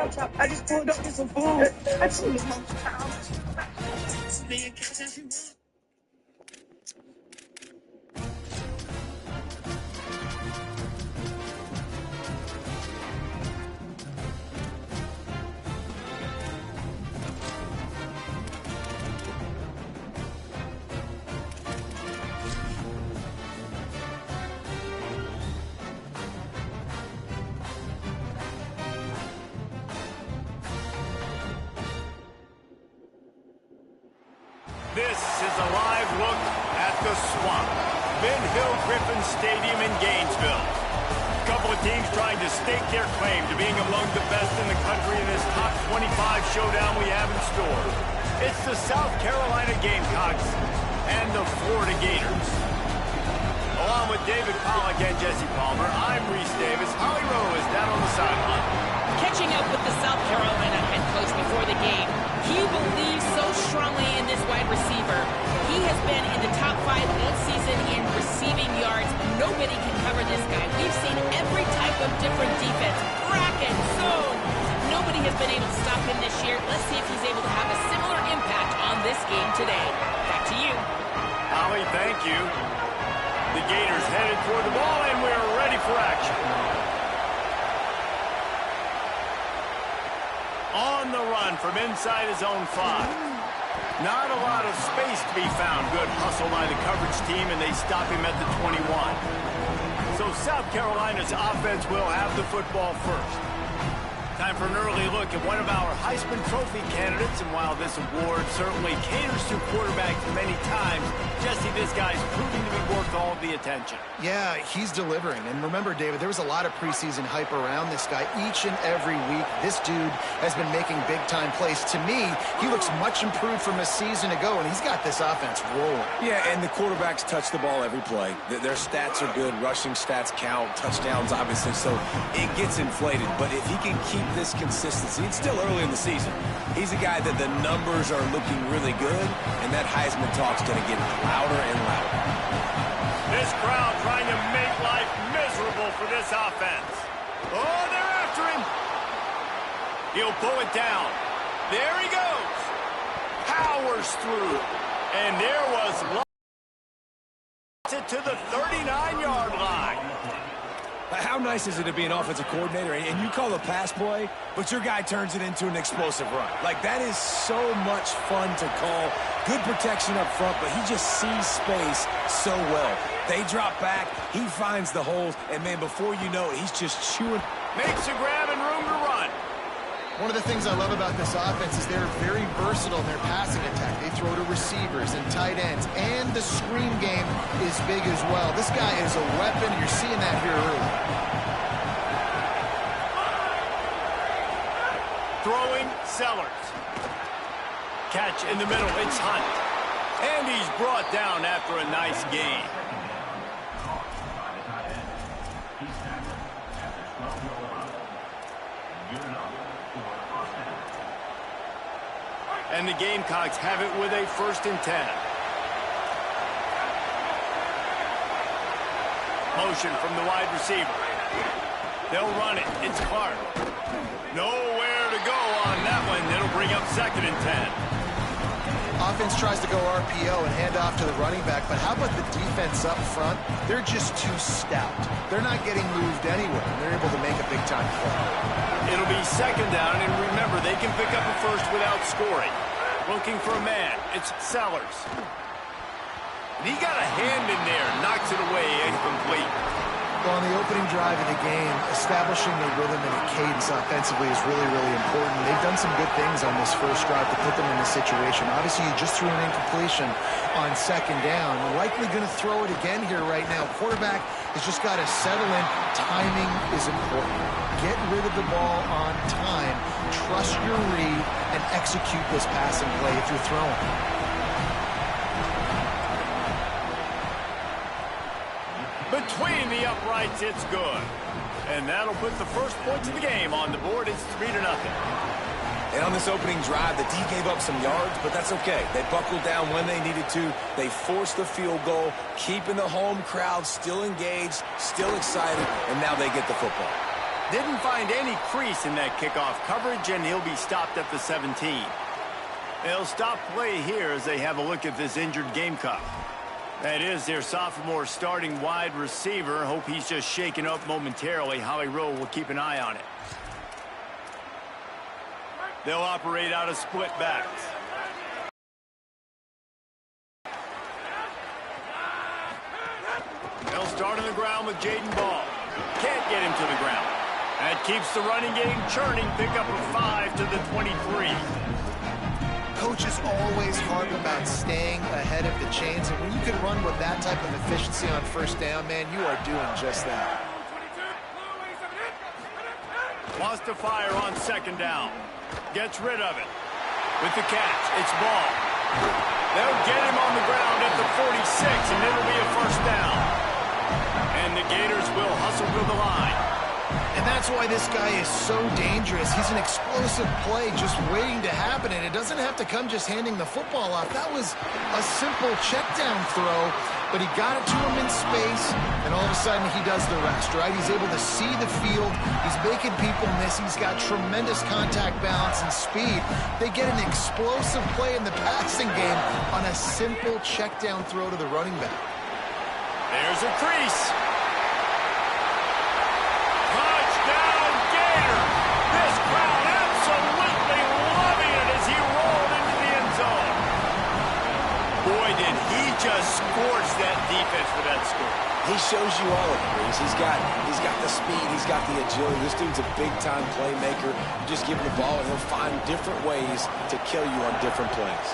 I just pulled up with some food. I just need my time. This is a live look at the Swamp, Ben Hill Griffin Stadium in Gainesville. A couple of teams trying to stake their claim to being among the best in the country in this top 25 showdown we have in store. It's the South Carolina Gamecocks and the Florida Gators. Along with David Pollack and Jesse Palmer, I'm Reese Davis. Holly Rowe is down on the sideline. Catching up with the South Carolina head coach before the game, he believes so strongly in this wide receiver. He has been in the top 5 all season in receiving yards. Nobody can cover this guy. We've seen every type of different defense, bracket, zone. Nobody has been able to stop him this year. Let's see if he's able to have a similar impact on this game today. Back to you. Holly, thank you. The Gators headed toward the ball, and we're ready for action. On the run from inside his own 5. Not a lot of space to be found. Good hustle by the coverage team, and they stop him at the 21. So South Carolina's offense will have the football first. Time for an early look at one of our Heisman Trophy candidates, and while this award certainly caters to quarterbacks many times, Jesse, this guy's proving to be worth all of the attention. Yeah, he's delivering. And remember, David, there was a lot of preseason hype around this guy each and every week. This dude has been making big-time plays. To me, he looks much improved from a season ago, and he's got this offense rolling. Yeah, and the quarterbacks touch the ball every play. Their stats are good. Rushing stats count. Touchdowns, obviously. So it gets inflated. But if he can keep this consistency, it's still early in the season. He's a guy that the numbers are looking really good, and that Heisman talk's going to get louder and louder. This crowd trying to make life miserable for this offense. Oh, they're after him. He'll pull it down. There he goes. Powers through. And there was it to the 39-yard line. How nice is it to be an offensive coordinator and you call a pass play, but your guy turns it into an explosive run? Like, that is so much fun to call. Good protection up front, but he just sees space so well. They drop back, he finds the holes, and, man, before you know it, he's just chewing. Makes a grab and room to run. One of the things I love about this offense is they're very versatile in their passing attack. They throw to receivers and tight ends, and the screen game is big as well. This guy is a weapon. You're seeing that here early. Throwing Sellers. Catch in the middle. It's Hunt. And he's brought down after a nice gain. And the Gamecocks have it with a 1st and 10. Motion from the wide receiver. They'll run it. It's Clark. Nowhere to go on that one. It'll bring up 2nd and 10. Offense tries to go RPO and hand off to the running back, but how about the defense up front? They're just too stout. They're not getting moved anywhere, and they're able to make a big-time play. It'll be 2nd down, and remember, they can pick up a first without scoring. Looking for a man. It's Sellers. And he got a hand in there, knocks it away, incomplete. Well, on the opening drive of the game, establishing a rhythm and a cadence offensively is really, really important. They've done some good things on this first drive to put them in this situation. Obviously, you just threw an incompletion on 2nd down. Likely going to throw it again here right now. Quarterback has just got to settle in. Timing is important. Get rid of the ball on time. Trust your read and execute this passing play if you're throwing. Between the uprights, it's good. And that'll put the first points of the game on the board. It's 3-0. And on this opening drive, the D gave up some yards, but that's okay. They buckled down when they needed to. They forced the field goal, keeping the home crowd still engaged, still excited, and now they get the football. Didn't find any crease in that kickoff coverage, and he'll be stopped at the 17. They'll stop play here as they have a look at this injured Gamecock. That is their sophomore starting wide receiver. Hope he's just shaken up momentarily. Holly Rowe will keep an eye on it. They'll operate out of split backs. They'll start on the ground with Jaden Ball. Can't get him to the ground. That keeps the running game churning. Pick up a 5 to the 23. Coaches always harp about staying ahead of the chains, and when you can run with that type of efficiency on first down, man, you are doing just that. Wants to fire on second down. Gets rid of it. With the catch, it's Ball. They'll get him on the ground at the 46, and it'll be a first down. And the Gators will hustle to the line. And that's why this guy is so dangerous. He's an explosive play just waiting to happen, and it doesn't have to come just handing the football off. That was a simple check down throw, but he got it to him in space, and all of a sudden he does the rest, right? He's able to see the field. He's making people miss. He's got tremendous contact balance and speed. They get an explosive play in the passing game on a simple check down throw to the running back. There's a crease. Touchdown, Gator! This crowd absolutely loving it as he rolled into the end zone. Boy, did he just scorch that defense for that score. He shows you all of it, Reese. He's got the speed, he's got the agility. This dude's a big-time playmaker. You just give him the ball, and he'll find different ways to kill you on different plays.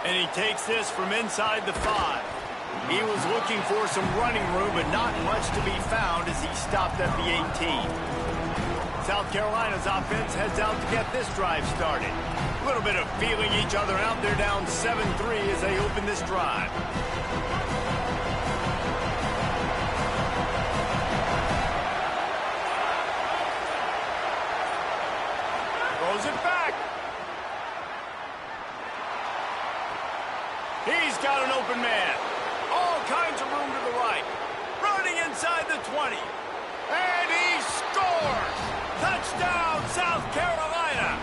And he takes this from inside the 5. He was looking for some running room, but not much to be found as he stopped at the 18. South Carolina's offense heads out to get this drive started. A little bit of feeling each other out. They're down 7-3 as they open this drive. Throws it back. He's got an open man. All kinds of room to the right. Running inside the 20. And he scores! Touchdown, South Carolina!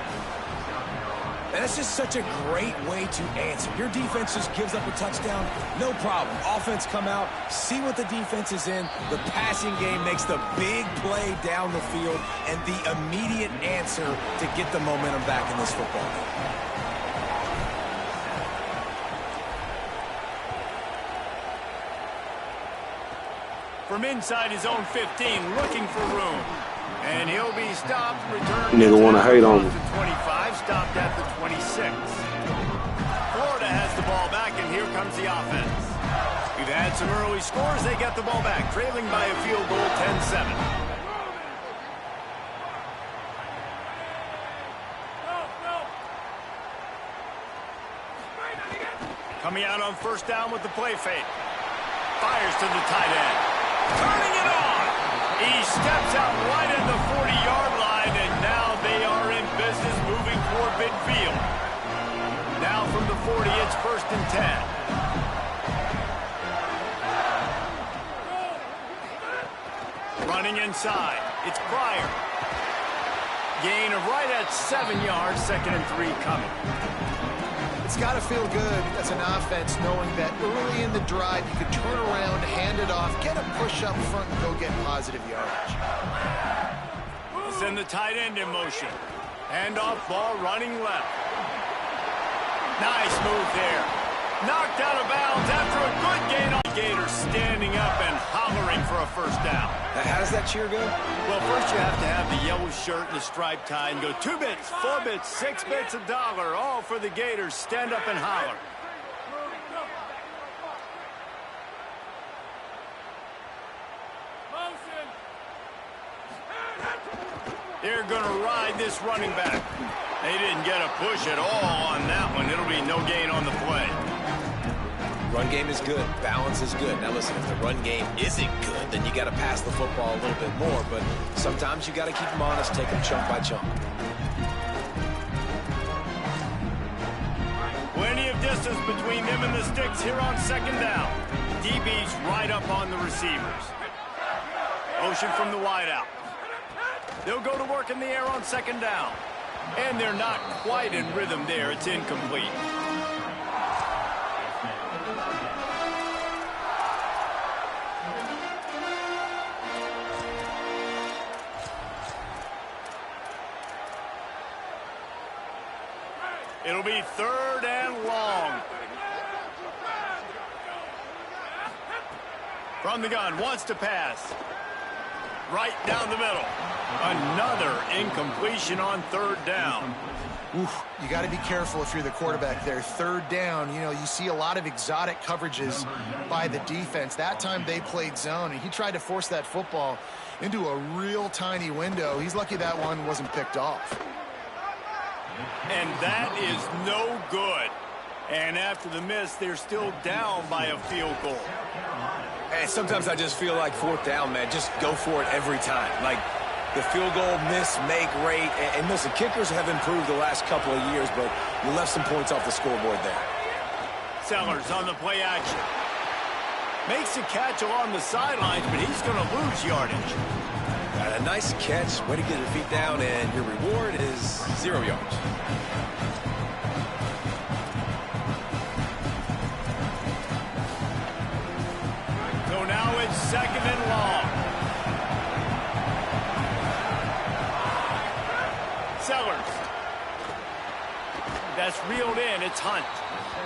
And that's just such a great way to answer. Your defense just gives up a touchdown, no problem. Offense come out, see what the defense is in. The passing game makes the big play down the field and the immediate answer to get the momentum back in this football game. From inside his own 15, looking for room. And he'll be stopped, returned Nigga want to hate on me. 25, stopped at the 26. Florida has the ball back, and here comes the offense. We've had some early scores. They get the ball back, trailing by a field goal, 10-7. Coming out on first down with the play fake. Fires to the tight end. Turning it on. He steps out right at the 40-yard line, and now they are in business moving toward midfield. Now from the 40, it's 1st and 10. Running inside. It's Pryor. Gain of right at 7 yards, 2nd and 3 coming. It's got to feel good as an offense knowing that early in the drive you could turn around, hand it off, get a push up front, and go get positive yardage. Send the tight end in motion. Handoff ball running left. Nice move there. Knocked out of bounds after a good gain on Gators, standing up and hollering for a first down. How does that cheer go? Well, first you have to have the yellow shirt and the striped tie and go 2 bits, 4 bits, 6 bits, $1, all for the Gators. Stand up and holler. They're going to ride this running back. They didn't get a push at all on that one. It'll be no gain on the play. Run game is good. Balance is good. Now, listen, if the run game isn't good, then you got to pass the football a little bit more. But sometimes you got to keep them honest, take them chunk by chunk. Plenty of distance between them and the sticks here on 2nd down. DB's right up on the receivers. Motion from the wideout. They'll go to work in the air on second down. And they're not quite in rhythm there. It's incomplete. It'll be third and long. From the gun, wants to pass. Right down the middle. Another incompletion on third down. Oof, you got to be careful if you're the quarterback there. Third down, you know, you see a lot of exotic coverages by the defense. That time they played zone, and he tried to force that football into a real tiny window. He's lucky that one wasn't picked off. And that is no good. And after the miss, they're still down by a field goal. And sometimes I just feel like fourth down, man, just go for it every time. Like the field goal miss, make rate. And listen, kickers have improved the last couple of years, but you left some points off the scoreboard there. Sellers on the play action. Makes a catch along the sidelines, but he's going to lose yardage. Got a nice catch, way to get your feet down, and your reward is 0 yards. So now it's second and long. Sellers. That's reeled in. It's Hunt.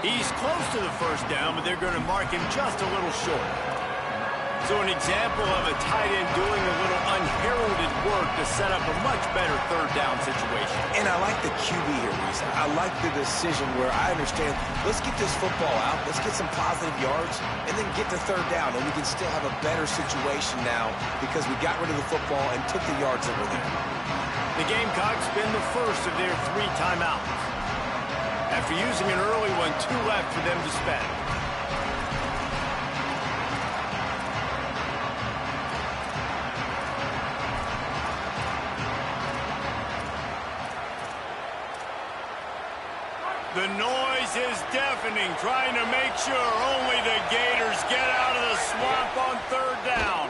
He's close to the first down, but they're going to mark him just a little short. So an example of a tight end doing a little unheralded work to set up a much better third down situation. And I like the QB here, Reese. I like the decision where I understand, let's get this football out, let's get some positive yards, and then get to third down, and we can still have a better situation now because we got rid of the football and took the yards that were there. The Gamecocks spend the first of their 3 timeouts. After using an early one, 2 left for them to spend. The noise is deafening, trying to make sure only the Gators get out of the swamp on third down.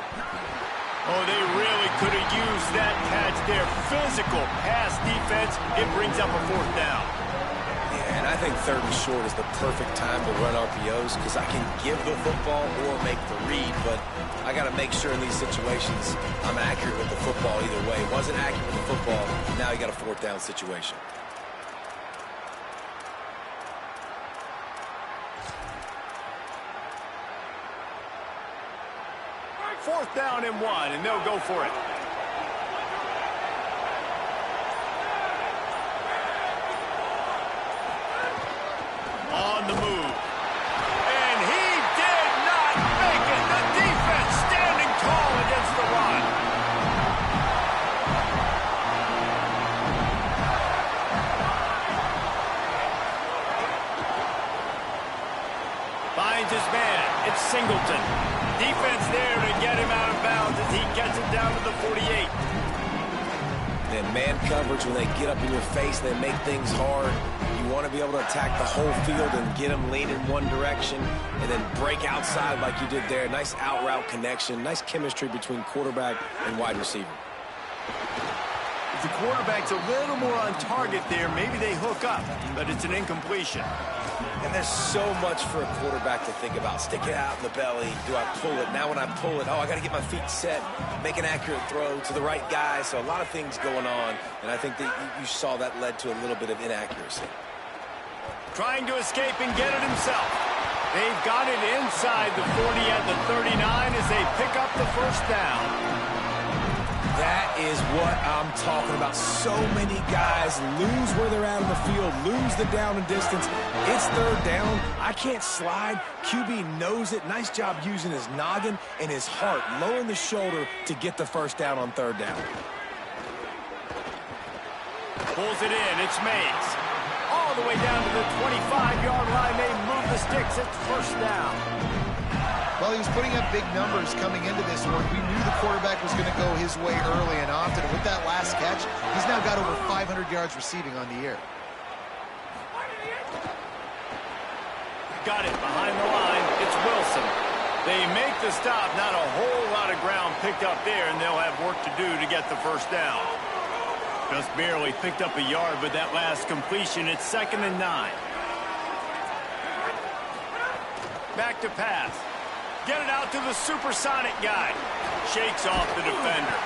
Oh, they really could have used that catch there. Physical pass defense. It brings up a fourth down. Yeah, and I think third and short is the perfect time to run RPOs because I can give the football or make the read, but I got to make sure in these situations I'm accurate with the football either way. Wasn't accurate with the football, now you got a fourth down situation. Fourth down and 1, and they'll go for it. On the move. And he did not make it. The defense standing tall against the run. Finds his man. It's Singleton. Defense there to get him out of bounds as he gets it down to the 48. And man coverage, when they get up in your face, they make things hard. You want to be able to attack the whole field and get them lean in one direction and then break outside like you did there. Nice out route connection, nice chemistry between quarterback and wide receiver. If the quarterback's a little more on target there, maybe they hook up, but it's an incompletion. And there's so much for a quarterback to think about. Stick it out in the belly. Do I pull it? Now when I pull it, oh, I got to get my feet set, make an accurate throw to the right guy. So a lot of things going on, and I think that you saw that led to a little bit of inaccuracy. Trying to escape and get it himself. They've got it inside the 40 at the 39 as they pick up the first down. That is what I'm talking about. So many guys lose where they're at on the field, lose the down and distance. It's third down. I can't slide. QB knows it. Nice job using his noggin and his heart, lowering the shoulder to get the first down on third down. Pulls it in. It's Mays. All the way down to the 25-yard line. They move the sticks. It's first down. Well, he was putting up big numbers coming into this one. We knew the quarterback was going to go his way early and often. With that last catch, he's now got over 500 yards receiving on the year. Got it behind the line. It's Wilson. They make the stop. Not a whole lot of ground picked up there, and they'll have work to do to get the first down. Just barely picked up a yard with that last completion. It's 2nd and 9. Back to pass. Get it out to the supersonic guy. Shakes off the defender.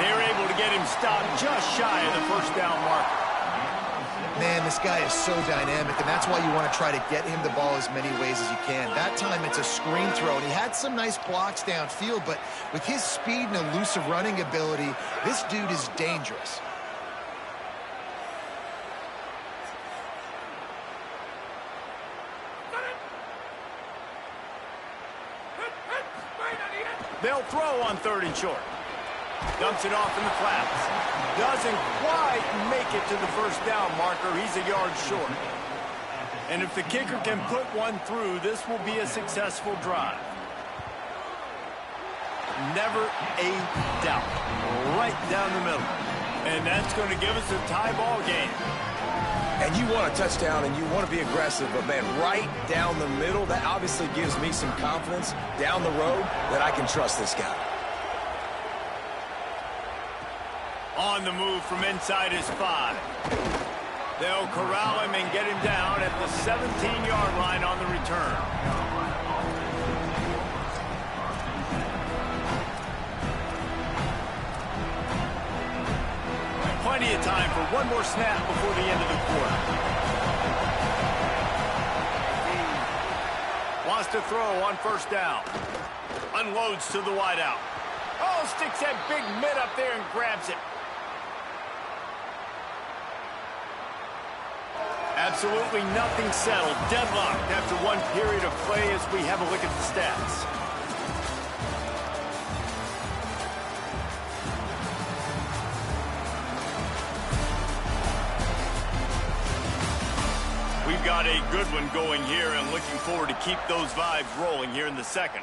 They're able to get him stopped just shy of the first down marker. Man, this guy is so dynamic, and that's why you want to try to get him the ball as many ways as you can. That time, it's a screen throw, and he had some nice blocks downfield, but with his speed and elusive running ability, this dude is dangerous. They'll throw on 3rd and short. Dumps it off in the flats. Doesn't quite make it to the first down marker. He's a yard short. And if the kicker can put one through, this will be a successful drive. Never a doubt. Right down the middle. And that's going to give us a tie ball game. And you want a touchdown and you want to be aggressive, but man, right down the middle, that obviously gives me some confidence down the road that I can trust this guy. On the move from inside his 5. They'll corral him and get him down at the 17-yard line on the return. Plenty of time for one more snap before the end of the quarter. Wants to throw on first down. Unloads to the wideout. Oh, sticks that big mitt up there and grabs it. Absolutely nothing settled. Deadlocked after one period of play as we have a look at the stats. We've got a good one going here and looking forward to keep those vibes rolling here in the second.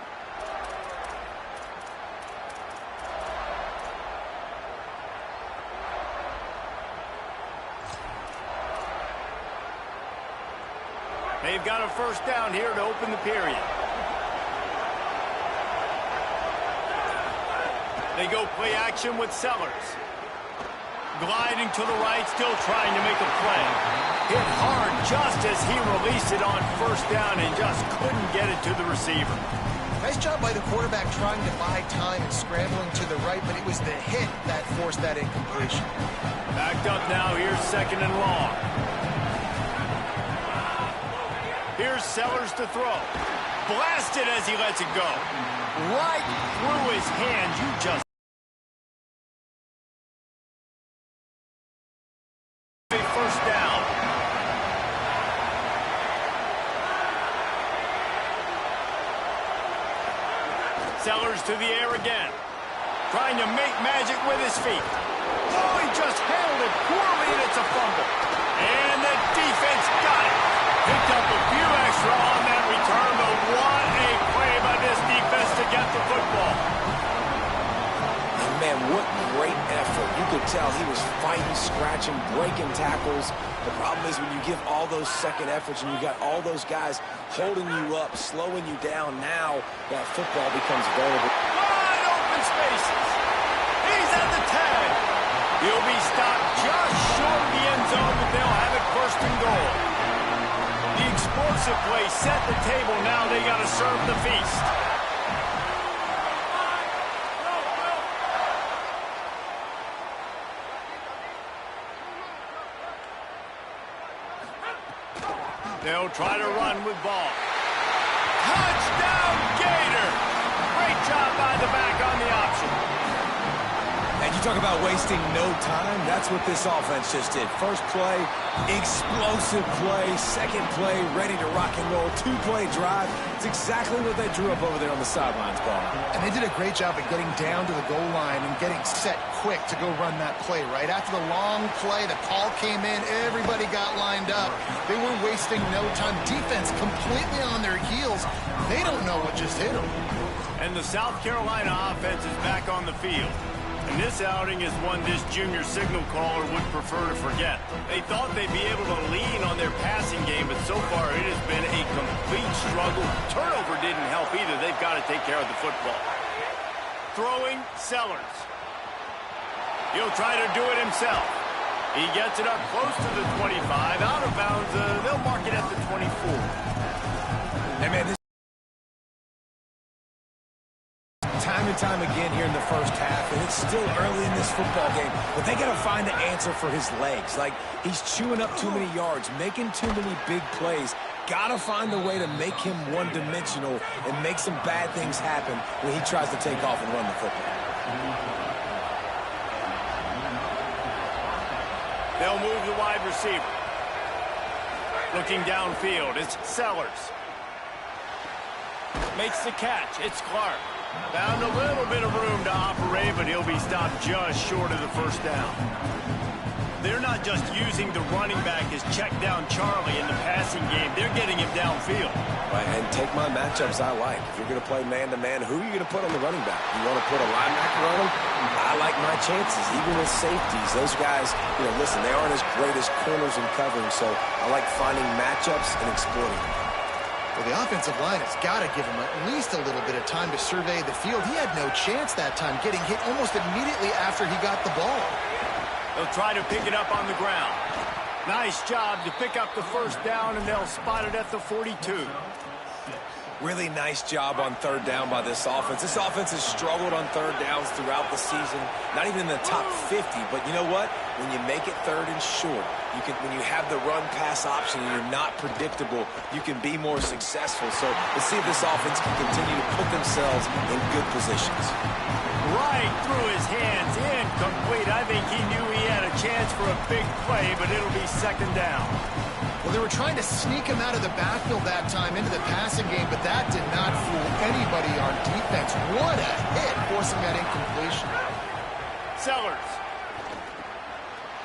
They've got a first down here to open the period. They go play action with Sellers. Gliding to the right, still trying to make a play. Hit hard just as he released it on first down and just couldn't get it to the receiver. Nice job by the quarterback trying to buy time and scrambling to the right, but it was the hit that forced that incompletion. Backed up now, here's 2nd and long. Here's Sellers to throw. Blasted as he lets it go. Right through his hand. You just... First down. Sellers to the air again. Trying to make magic with his feet. Oh, he just handled it poorly, and it's a fumble. And the defense got it. Picked up a few extra on that return, but what a play by this defense to get the football. And man, what great effort. You could tell he was fighting, scratching, breaking tackles. The problem is when you give all those second efforts and you got all those guys holding you up, slowing you down, now that football becomes vulnerable. Wide open spaces. He's at the tag. He'll be stopped just short of the end zone, but they'll have it 1st and goal. The explosive play set the table. Now they got to serve the feast. They'll try to run with ball. Touchdown, Gator! Great job by the back on the option. And you talk about wasting no time. That's what this offense just did. First play, explosive play. Second play, ready to rock and roll. 2-play drive. It's exactly what they drew up over there on the sidelines, Paul. And they did a great job at getting down to the goal line and getting set quick to go run that play, right? After the long play, the call came in, everybody got lined up. They were wasting no time. Defense completely on their heels. They don't know what just hit them. And the South Carolina offense is back on the field. And this outing is one this junior signal caller would prefer to forget. They thought they'd be able to lean on their passing game, but so far it has been a complete struggle. Turnover didn't help either. They've got to take care of the football. Throwing, Sellers. He'll try to do it himself. He gets it up close to the 25. Out of bounds, they'll mark it at the 24. Hey, man, this time and time again here in the first half, and it's still early in this football game, but they got to find the answer for his legs. Like, he's chewing up too many yards, making too many big plays. Got to find a way to make him one-dimensional and make some bad things happen when he tries to take off and run the football. They'll move the wide receiver. Looking downfield, it's Sellers. Makes the catch. It's Clark. Found a little bit of room to operate, but he'll be stopped just short of the first down. They're not just using the running back as check down Charlie in the passing game. They're getting him downfield. Right, and take my matchups I like. If you're going to play man-to-man, who are you going to put on the running back? You want to put a linebacker on him? I like my chances, even with safeties. Those guys, listen, they aren't as great as corners in covering, so I like finding matchups and exploiting them. Well, the offensive line has got to give him at least a little bit of time to survey the field. He had no chance that time, getting hit almost immediately after he got the ball. They'll try to pick it up on the ground. Nice job to pick up the first down, and they'll spot it at the 42. Really nice job on third down by this offense. This offense has struggled on third downs throughout the season. Not even in the top 50, but you know what? When you make it third and short, when you have the run-pass option and you're not predictable, you can be more successful. So let's see if this offense can continue to put themselves in good positions. Right through his hands, incomplete. I think he knew he had a chance for a big play, but it'll be second down. Well, they were trying to sneak him out of the backfield that time into the passing game, but that did not fool anybody on defense. What a hit, forcing that incompletion. Sellers.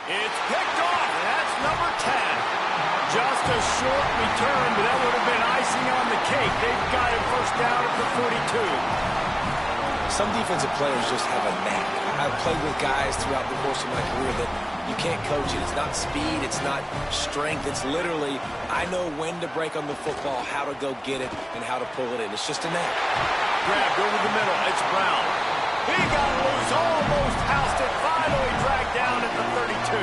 It's picked off. That's number 10. Just a short return, but that would have been icing on the cake. They've got it first down at the 42. Some defensive players just have a knack. I've played with guys throughout the course of my career that you can't coach it. It's not speed. It's not strength. It's literally, I know when to break on the football, how to go get it, and how to pull it in. It's just a knack. Grabbed over the middle. It's Brown. He got loose, almost housed it, finally dragged down at the 32.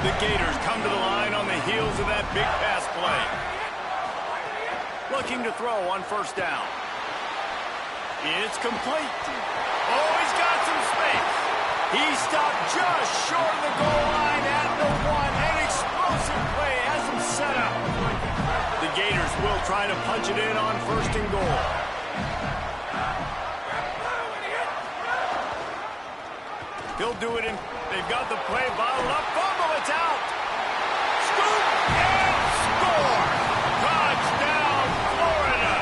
The Gators come to the line on the heels of that big pass play. Looking to throw on first down. It's complete. Oh, he's got some space. He stopped just short of the goal line at the 1. An explosive play has him set up. The Gators will try to punch it in on first and goal. He'll do it in. They've got the play bottled up. Fumble, it's out. Scoop and score. Touchdown, Florida.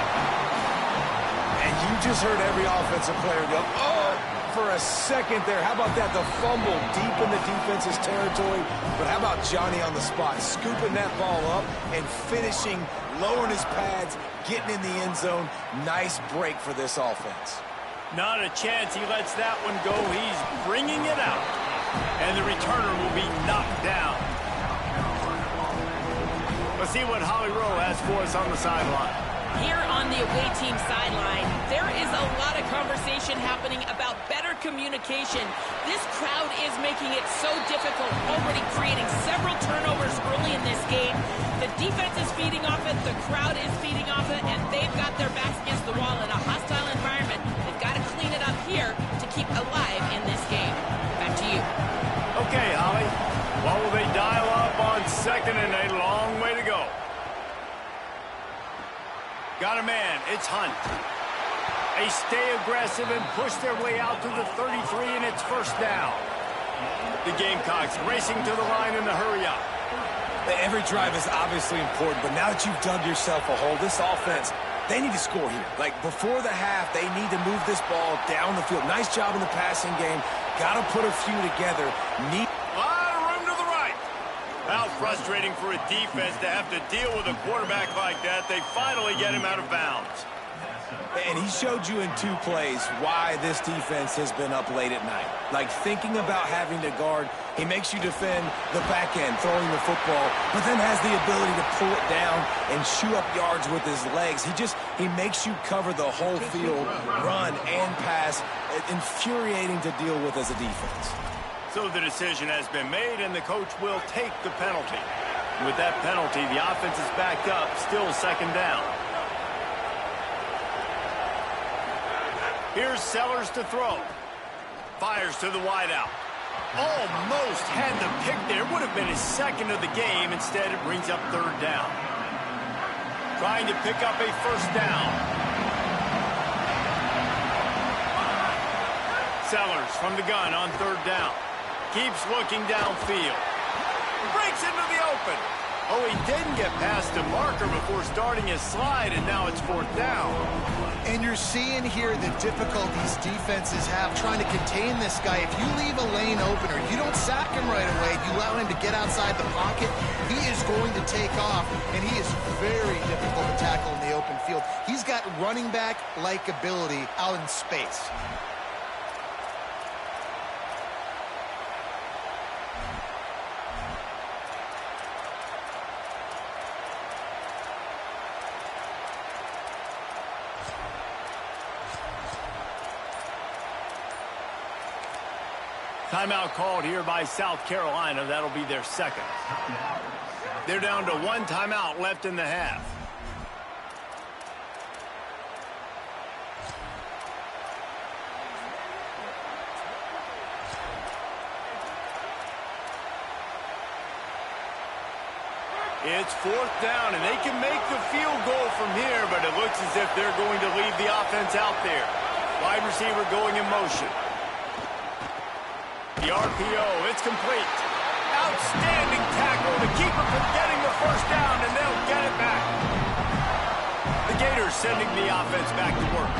And you just heard every offensive player go, oh, for a second there. How about that? The fumble deep in the defense's territory. But how about Johnny on the spot, scooping that ball up and finishing, lowering his pads, getting in the end zone. Nice break for this offense. Not a chance he lets that one go. He's bringing it out. And the returner will be knocked down. Let's see what Holly Rowe has for us on the sideline. Here on the away team sideline, there is a lot of conversation happening about better communication. This crowd is making it so difficult, already creating several turnovers early in this game. The defense is feeding off it, the crowd is feeding off it, and they've got their backs against the wall in a hostile environment. They've got to clean it up here to keep alive in this game. Back to you. Okay, Holly. What will they dial up on second and a long way to go? Got a man. It's Hunt. They stay aggressive and push their way out to the 33, and it's first down. The Gamecocks racing to the line in the hurry up. Every drive is obviously important, but now that you've dug yourself a hole, this offense, they need to score here. Like, before the half, they need to move this ball down the field. Nice job in the passing game. Got to put a few together. A lot of room to the right. How frustrating for a defense to have to deal with a quarterback like that. They finally get him out of bounds. And he showed you in 2 plays why this defense has been up late at night. Like, thinking about having to guard, he makes you defend the back end, throwing the football, but then has the ability to pull it down and chew up yards with his legs. He makes you cover the whole field, run and pass. Infuriating to deal with as a defense. So the decision has been made, and the coach will take the penalty. With that penalty, the offense is backed up, still second down. Here's Sellers to throw. Fires to the wideout. Almost had the pick there. Would have been his second of the game. Instead, it brings up third down. Trying to pick up a first down. Sellers from the gun on third down. Keeps looking downfield. Breaks into the open. Oh, he didn't get past the marker before starting his slide, and now it's fourth down. And you're seeing here the difficulties defenses have trying to contain this guy. If you leave a lane open or you don't sack him right away, you allow him to get outside the pocket, he is going to take off, and he is very difficult to tackle in the open field. He's got running back-like ability out in space. Timeout called here by South Carolina. That'll be their second. They're down to 1 timeout left in the half. It's fourth down, and they can make the field goal from here, but it looks as if they're going to leave the offense out there. Wide receiver going in motion. The RPO, it's complete. Outstanding tackle to keep him from getting the first down, and they'll get it back. The Gators sending the offense back to work.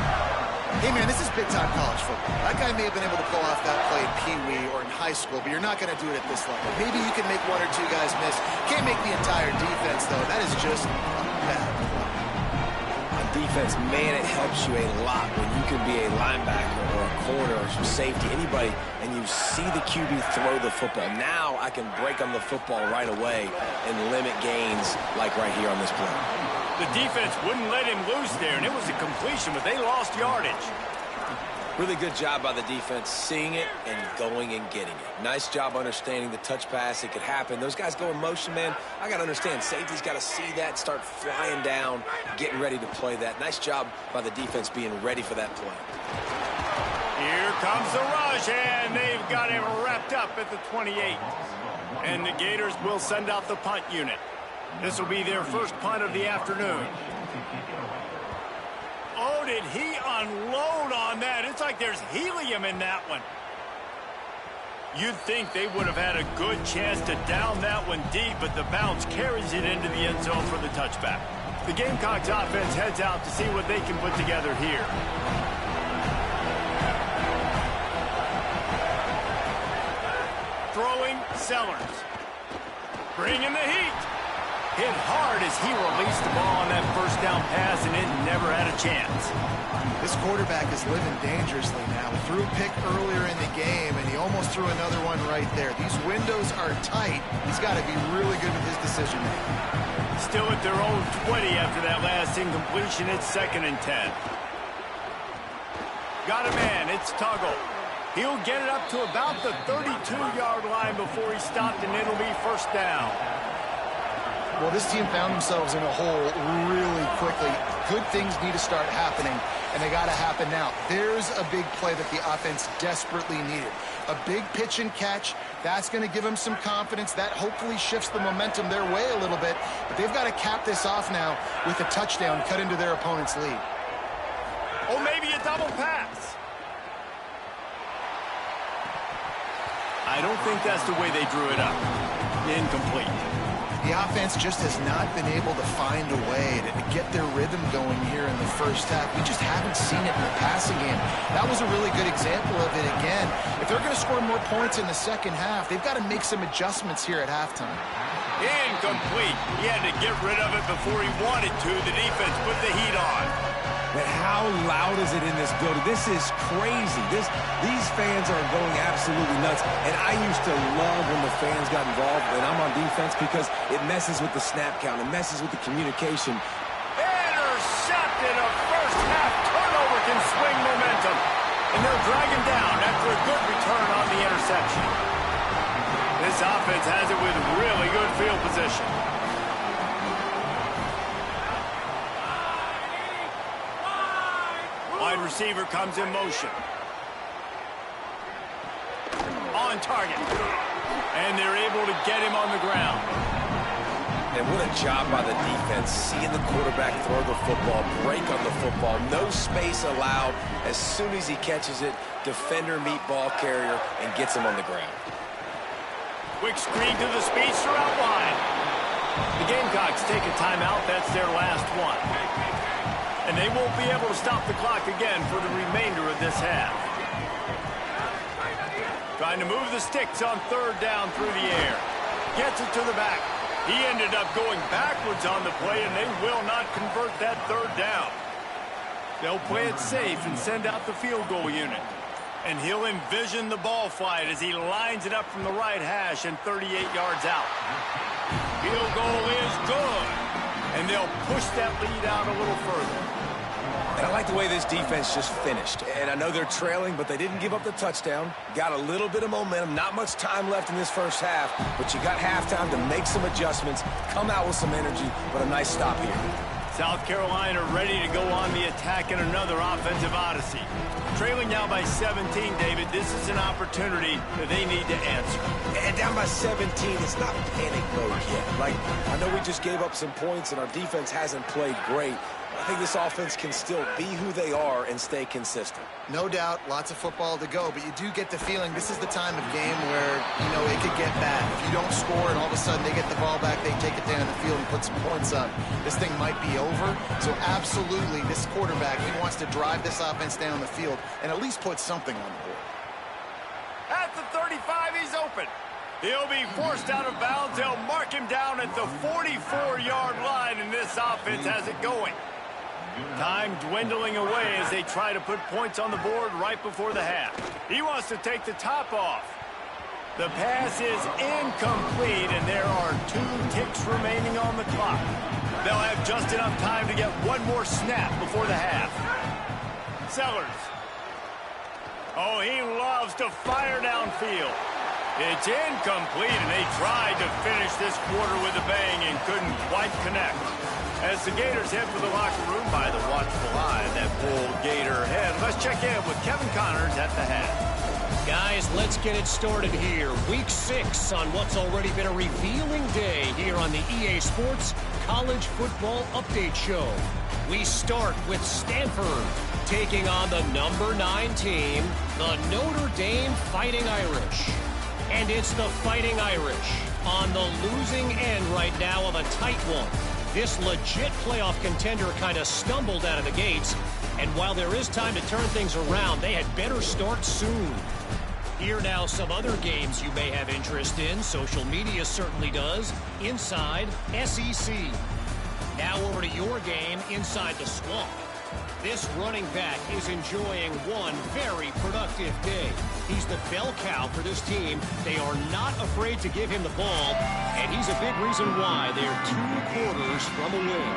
Hey, man, this is big-time college football. That guy may have been able to pull off that play in Pee-wee or in high school, but you're not going to do it at this level. Maybe you can make 1 or 2 guys miss. Can't make the entire defense, though. That is just bad. On defense, man, it helps you a lot when you can be a linebacker or a corner or some safety, anybody, and you see the QB throw the football. Now I can break on the football right away and limit gains like right here on this play. The defense wouldn't let him loose there, and it was a completion, but they lost yardage. Really good job by the defense seeing it and going and getting it. Nice job understanding the touch pass. It could happen. Those guys go in motion, man. I got to understand. Safety's got to see that, start flying down, getting ready to play that. Nice job by the defense being ready for that play. Here comes the rush, and they've got him wrapped up at the 28. And the Gators will send out the punt unit. This will be their first punt of the afternoon. Oh, did he unload on that? It's like there's helium in that one. You'd think they would have had a good chance to down that one deep, but the bounce carries it into the end zone for the touchback. The Gamecocks offense heads out to see what they can put together here. Throwing Sellers. Bringing the heat. Hit hard as he released the ball on that first down pass, and it never had a chance. This quarterback is living dangerously now. Threw a pick earlier in the game, and he almost threw another one right there. These windows are tight. He's got to be really good with his decision-making. Still at their own 20 after that last incompletion. It's 2nd and 10. Got a man. It's Tuggle. He'll get it up to about the 32-yard line before he stopped, and it'll be first down. Well, this team found themselves in a hole really quickly. Good things need to start happening, and they got to happen now. There's a big play that the offense desperately needed. A big pitch and catch. That's going to give them some confidence. That hopefully shifts the momentum their way a little bit. But they've got to cap this off now with a touchdown cut into their opponent's lead. Oh, maybe a double pass. I don't think that's the way they drew it up. Incomplete. The offense just has not been able to find a way to get their rhythm going here in the first half. We just haven't seen it in the passing game. That was a really good example of it again. If they're going to score more points in the second half, they've got to make some adjustments here at halftime. Incomplete. He had to get rid of it before he wanted to. The defense put the heat on. Man, how loud is it in this building? This is crazy. These fans are going absolutely nuts. And I used to love when the fans got involved when I'm on defense because it messes with the snap count. It messes with the communication. Intercepted. A first-half turnover can swing momentum. And they'll drag him down after a good return on the interception. This offense has it with really good field position. Wide receiver comes in motion. On target. And they're able to get him on the ground. And what a job by the defense, seeing the quarterback throw the football, break on the football, no space allowed. As soon as he catches it, defender meet ball carrier and gets him on the ground. Quick screen to the speedster out wide. The Gamecocks take a timeout. That's their last one. And they won't be able to stop the clock again for the remainder of this half. Trying to move the sticks on third down through the air. Gets it to the back. He ended up going backwards on the play, and they will not convert that third down. They'll play it safe and send out the field goal unit. And he'll envision the ball flight as he lines it up from the right hash and 38 yards out. Field goal is good. And they'll push that lead out a little further. And I like the way this defense just finished. And I know they're trailing, but they didn't give up the touchdown. Got a little bit of momentum. Not much time left in this first half, but you got halftime to make some adjustments, come out with some energy, but a nice stop here. South Carolina ready to go on the attack in another offensive odyssey. Trailing now by 17, David. This is an opportunity that they need to answer. And down by 17, it's not panic mode yet. Like, I know we just gave up some points and our defense hasn't played great. I think this offense can still be who they are and stay consistent. No doubt, lots of football to go, but you do get the feeling this is the time of game where, you know, it could get bad. If you don't score and all of a sudden they get the ball back, they take it down the field and put some points up, this thing might be over. So absolutely, this quarterback, he wants to drive this offense down the field and at least put something on the board. At the 35, he's open. He'll be forced out of bounds. They'll mark him down at the 44-yard line, and this offense has it going. Time dwindling away as they try to put points on the board right before the half. He wants to take the top off. The pass is incomplete, and there are 2 ticks remaining on the clock. They'll have just enough time to get one more snap before the half. Sellers. Oh, he loves to fire downfield. It's incomplete, and they tried to finish this quarter with a bang and couldn't quite connect. As the Gators head for the locker room by the watchful eye, that bull Gator head. Let's check in with Kevin Connors at the half. Guys, let's get it started here. Week 6 on what's already been a revealing day here on the EA Sports College Football Update Show. We start with Stanford taking on the number 9 team, the Notre Dame Fighting Irish. And it's the Fighting Irish on the losing end right now of a tight one. This legit playoff contender kind of stumbled out of the gates, and while there is time to turn things around, they had better start soon. Here now some other games you may have interest in. Social media certainly does. Inside SEC. Now over to your game inside the Swamp. This running back is enjoying one very productive day. He's the bell cow for this team. They are not afraid to give him the ball, and he's a big reason why they're 2 quarters from a win.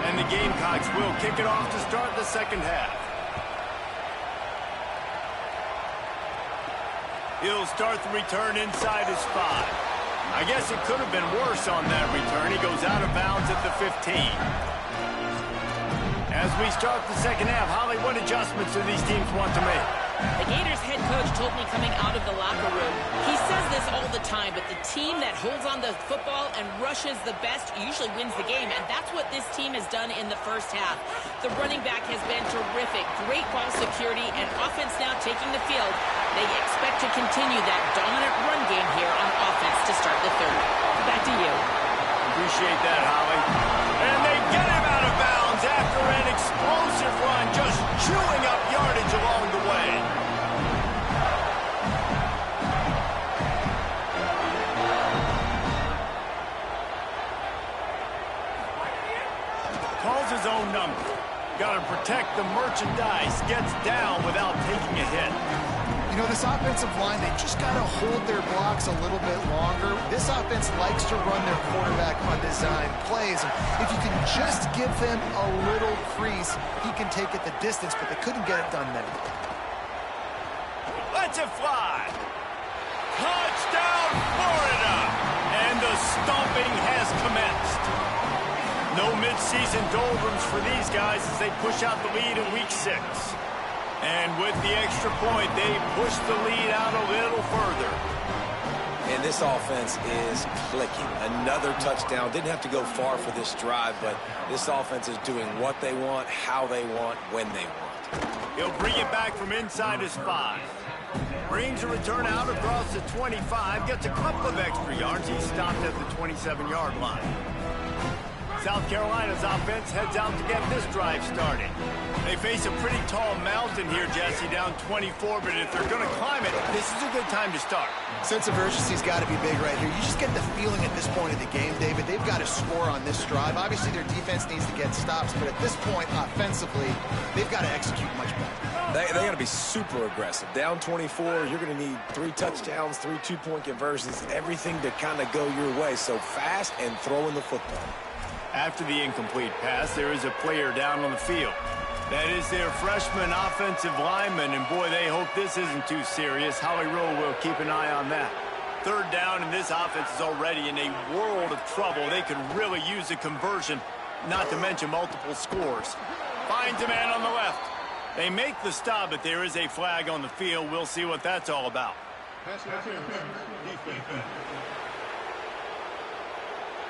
And the Gamecocks will kick it off to start the second half. He'll start the return inside his 5. I guess it could have been worse on that return. He goes out of bounds at the 15. As we start the second half, Holly, what adjustments do these teams want to make? The Gators head coach told me coming out of the locker room, he says this all the time, but the team that holds on to the football and rushes the best usually wins the game, and that's what this team has done in the first half. The running back has been terrific, great ball security, and offense now taking the field. They expect to continue that dominant run game here on offense to start the third. Back to you. Appreciate that, Holly. And they get him out of bounds after an explosive run, just chewing up yardage along the way. Calls his own number. Got to protect the merchandise. Gets down without taking a hit. You know, this offensive line, they just got to hold their blocks a little bit longer. This offense likes to run their quarterback on design plays. And if you can just give them a little crease, he can take it the distance, but they couldn't get it done there. Let's it fly. Touchdown, Florida! And the stomping has commenced. No midseason doldrums for these guys as they push out the lead in week 6. And with the extra point, they push the lead out a little further. And this offense is clicking. Another touchdown. Didn't have to go far for this drive, but this offense is doing what they want, how they want, when they want. He'll bring it back from inside his 5. Brings a return out across the 25. Gets a couple of extra yards. He's stopped at the 27-yard line. South Carolina's offense heads out to get this drive started. They face a pretty tall mountain here, Jesse, down 24, but if they're going to climb it, this is a good time to start. Sense of urgency's got to be big right here. You just get the feeling at this point of the game, David, they've got to score on this drive. Obviously, their defense needs to get stops, but at this point, offensively, they've got to execute much better. They got to be super aggressive. Down 24, you're going to need 3 touchdowns, 3 two-point conversions, everything to kind of go your way. So fast and throwing the football. After the incomplete pass, there is a player down on the field. That is their freshman offensive lineman, and boy, they hope this isn't too serious. Holly Rowe will keep an eye on that. 3rd down, and this offense is already in a world of trouble. They could really use a conversion, not to mention multiple scores. Finds a man on the left. They make the stop, but there is a flag on the field. We'll see what that's all about.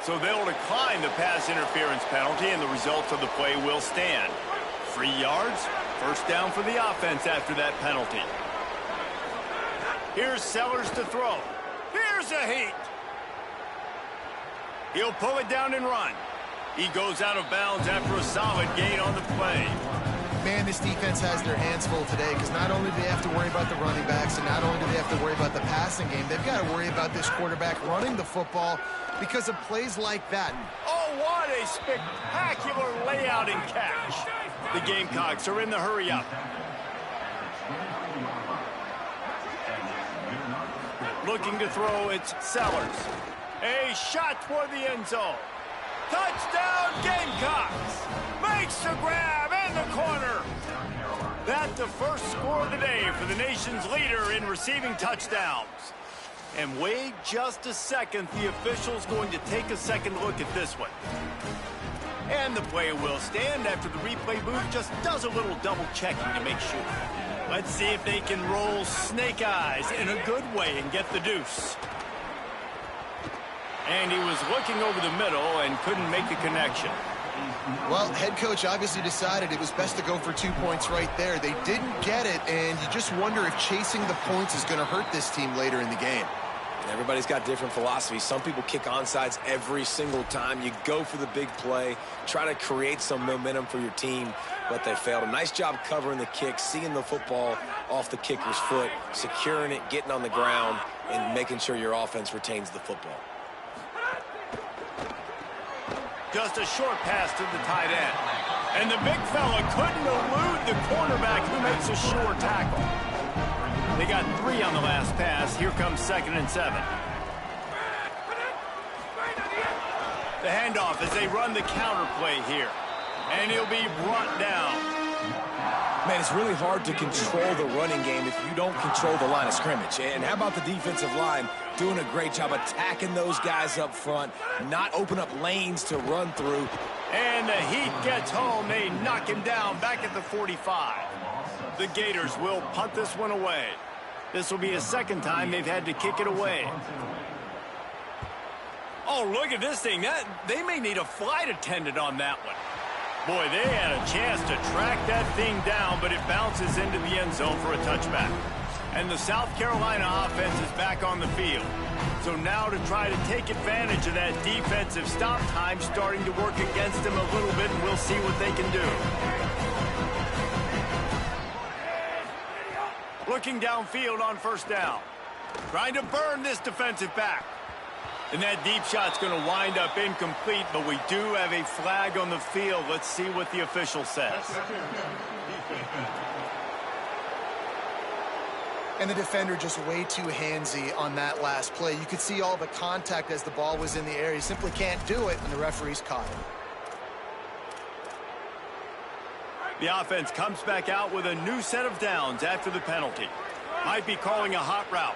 So they'll decline the pass interference penalty, and the results of the play will stand. 3 yards, 1st down for the offense after that penalty. Here's Sellers to throw. Here's a heat. He'll pull it down and run. He goes out of bounds after a solid gain on the play. Man, this defense has their hands full today because not only do they have to worry about the running backs and not only do they have to worry about the passing game, they've got to worry about this quarterback running the football because of plays like that. Oh, what a spectacular layout and catch. The Gamecocks are in the hurry-up. Looking to throw, it's Sellers. A shot toward the end zone. Touchdown, Gamecocks! Makes the grab in the corner. That's the first score of the day for the nation's leader in receiving touchdowns. And wait just a second, the official's going to take a second look at this one. And the play will stand after the replay booth just does a little double checking to make sure. Let's see if they can roll snake eyes in a good way and get the deuce. And he was looking over the middle and couldn't make the connection. Well, head coach obviously decided it was best to go for 2 points right there. They didn't get it, and you just wonder if chasing the points is going to hurt this team later in the game. Everybody's got different philosophies. Some people kick onside every single time. You go for the big play, try to create some momentum for your team, but they failed. A nice job covering the kick, seeing the football off the kicker's foot, securing it, getting on the ground, and making sure your offense retains the football. Just a short pass to the tight end. And the big fella couldn't elude the cornerback who makes a sure tackle. They got 3 on the last pass. Here comes 2nd and 7. The handoff as they run the counter play here. And he'll be brought down. Man, it's really hard to control the running game if you don't control the line of scrimmage. And how about the defensive line doing a great job attacking those guys up front, not open up lanes to run through. And the Heat gets home. They knock him down back at the 45. The Gators will punt this one away. This will be a 2nd time they've had to kick it away. Oh, look at this thing. They may need a flight attendant on that one. Boy, they had a chance to track that thing down, but it bounces into the end zone for a touchback. And the South Carolina offense is back on the field. So now to try to take advantage of that defensive stop time starting to work against them a little bit, and we'll see what they can do. Looking downfield on 1st down. Trying to burn this defensive back. And that deep shot's going to wind up incomplete, but we do have a flag on the field. Let's see what the official says. And the defender just way too handsy on that last play. You could see all the contact as the ball was in the air. He simply can't do it, and the referee's caught him. The offense comes back out with a new set of downs after the penalty. Might be calling a hot route.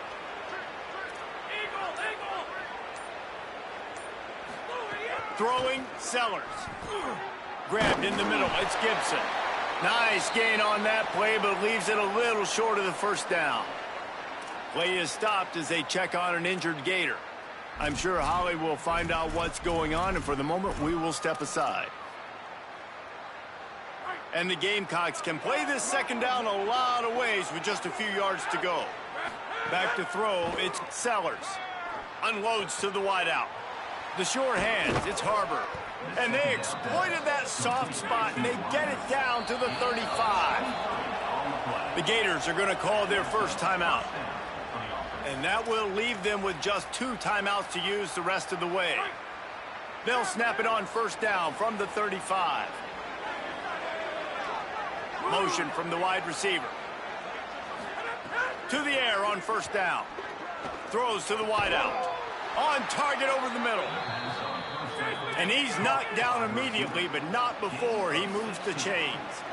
Throwing, Sellers. Grabbed in the middle, it's Gibson. Nice gain on that play, but leaves it a little short of the first down. Play is stopped as they check on an injured Gator. I'm sure Holly will find out what's going on, and for the moment, we will step aside. And the Gamecocks can play this second down a lot of ways with just a few yards to go. Back to throw, it's Sellers. Unloads to the wideout. The short hands, it's Harbor. And they exploited that soft spot, and they get it down to the 35. The Gators are going to call their first timeout. And that will leave them with just 2 timeouts to use the rest of the way. They'll snap it on first down from the 35. Motion from the wide receiver. To the air on first down. Throws to the wideout. On target over the middle. And he's knocked down immediately, but not before he moves the chains.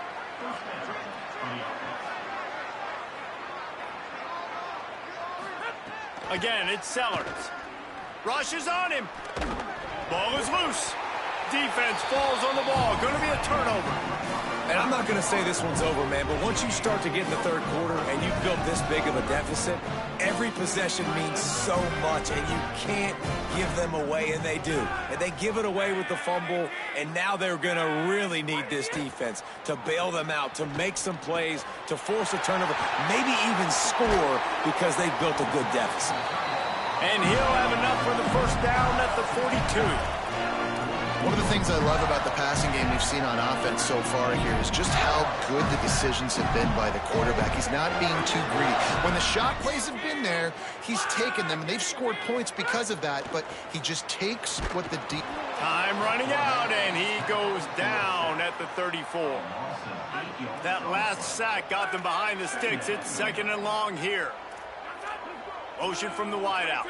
Again, it's Sellers. Rushes on him. Ball is loose. Defense falls on the ball. Going to be a turnover. And I'm not going to say this one's over, man, but once you start to get in the third quarter and you've built this big of a deficit, every possession means so much, and you can't give them away, and they do. And they give it away with the fumble, and now they're going to really need this defense to bail them out, to make some plays, to force a turnover, maybe even score because they've built a good deficit. And he'll have enough for the first down at the 42. One of the things I love about the passing game we've seen on offense so far here is just how good the decisions have been by the quarterback. He's not being too greedy. When the shot plays have been there, he's taken them, and they've scored points because of that, but he just takes what the deep... Time running out, and he goes down at the 34. That last sack got them behind the sticks. It's second and long here. Motion from the wideout.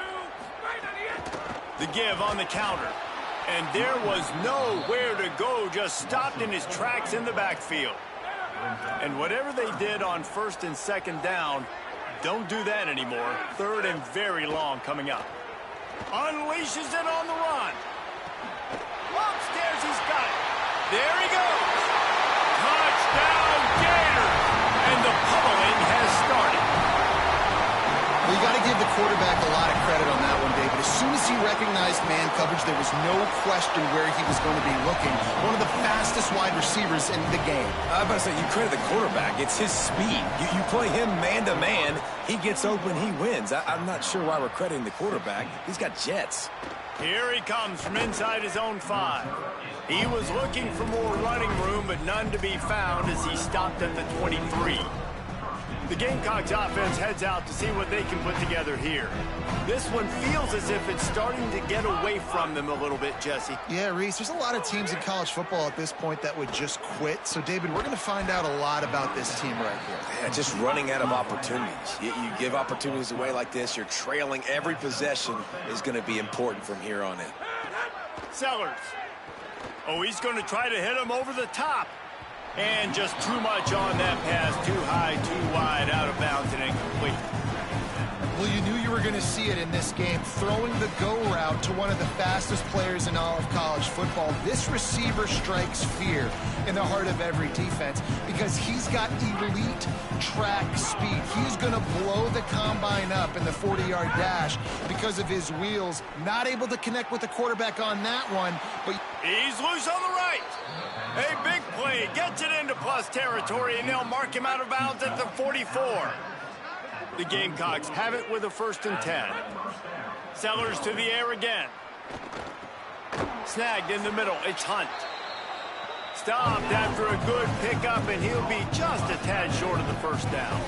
The give on the counter. And there was nowhere to go, just stopped in his tracks in the backfield. And whatever they did on first and second down, don't do that anymore. Third and very long coming up. Unleashes it on the run. Upstairs, he's got it. There he goes. Touchdown, Gators. And the pummeling has started. Well, you got to give the quarterback a lot of credit on that one, David. As soon as he recognized man coverage, there was no question where he was going to be looking. One of the fastest wide receivers in the game. I was about to say, you credit the quarterback. It's his speed. You play him man-to-man, he gets open, he wins. I'm not sure why we're crediting the quarterback. He's got jets. Here he comes from inside his own 5. He was looking for more running room, but none to be found as he stopped at the 23. The Gamecocks offense heads out to see what they can put together here. This one feels as if it's starting to get away from them a little bit, Jesse. Yeah, Reese, there's a lot of teams in college football at this point that would just quit. So, David, we're going to find out a lot about this team right here. Yeah, just running out of opportunities. You give opportunities away like this, you're trailing. Every possession is going to be important from here on in. Sellers. Oh, he's going to try to hit him over the top. And just too much on that pass. Too high, too wide, out of bounds, and incomplete. Well, you knew you were going to see it in this game. Throwing the go route to one of the fastest players in all of college football. This receiver strikes fear in the heart of every defense because he's got elite track speed. He's going to blow the combine up in the 40-yard dash because of his wheels. Not able to connect with the quarterback on that one, but he's loose on the right. A big play gets it into plus territory, and they'll mark him out of bounds at the 44. The Gamecocks have it with a 1st and 10. Sellers to the air again. Snagged in the middle. It's Hunt. Stopped after a good pickup, and he'll be just a tad short of the first down.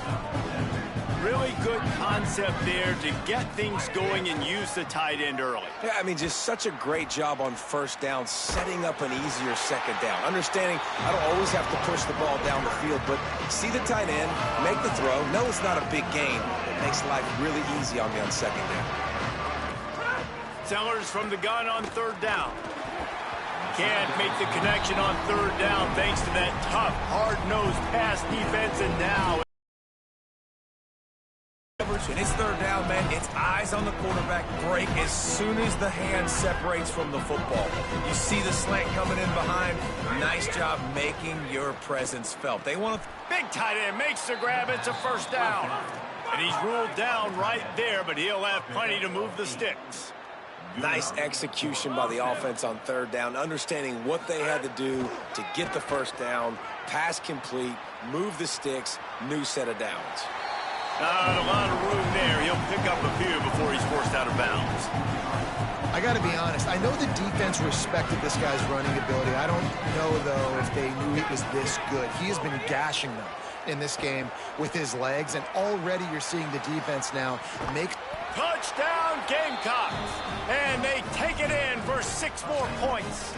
Really good concept there to get things going and use the tight end early. Yeah, I mean, just such a great job on first down, setting up an easier second down. Understanding I don't always have to push the ball down the field, but see the tight end, make the throw. No, it's not a big gain. It makes life really easy on me on second down. Sellers from the gun on third down. Can't make the connection on third down thanks to that tough, hard-nosed pass defense, and now And it's third down, man. It's eyes on the quarterback, break as soon as the hand separates from the football. You see the slant coming in behind. Nice job making your presence felt. They want to... Big tight end makes the grab. It's a first down. And he's ruled down right there, but he'll have plenty to move the sticks. Nice execution by the offense on third down, understanding what they had to do to get the first down, pass complete, move the sticks, new set of downs. Not a lot of room there. He'll pick up a few before he's forced out of bounds. I got to be honest. I know the defense respected this guy's running ability. I don't know, though, if they knew he was this good. He has been gashing them in this game with his legs, and already you're seeing the defense now make... Touchdown, Gamecocks! And they take it in for 6 more points.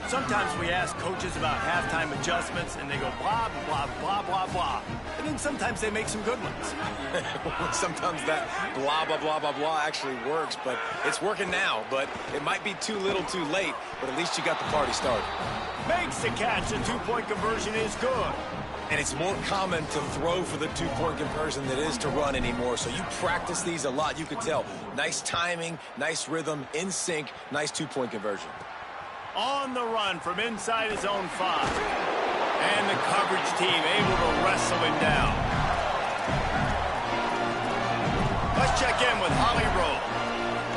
Sometimes we ask coaches about halftime adjustments, and they go blah, blah, blah, blah, blah. And then sometimes they make some good ones. Sometimes that blah, blah, blah, blah, blah actually works, but it's working now. But it might be too little too late, but at least you got the party started. Makes the catch. The 2-point conversion is good. And it's more common to throw for the 2-point conversion than it is to run anymore. So you practice these a lot. You could tell. Nice timing, nice rhythm, in sync, nice 2-point conversion. On the run from inside his own 5. And the coverage team able to wrestle him down. Let's check in with Holly Rowe.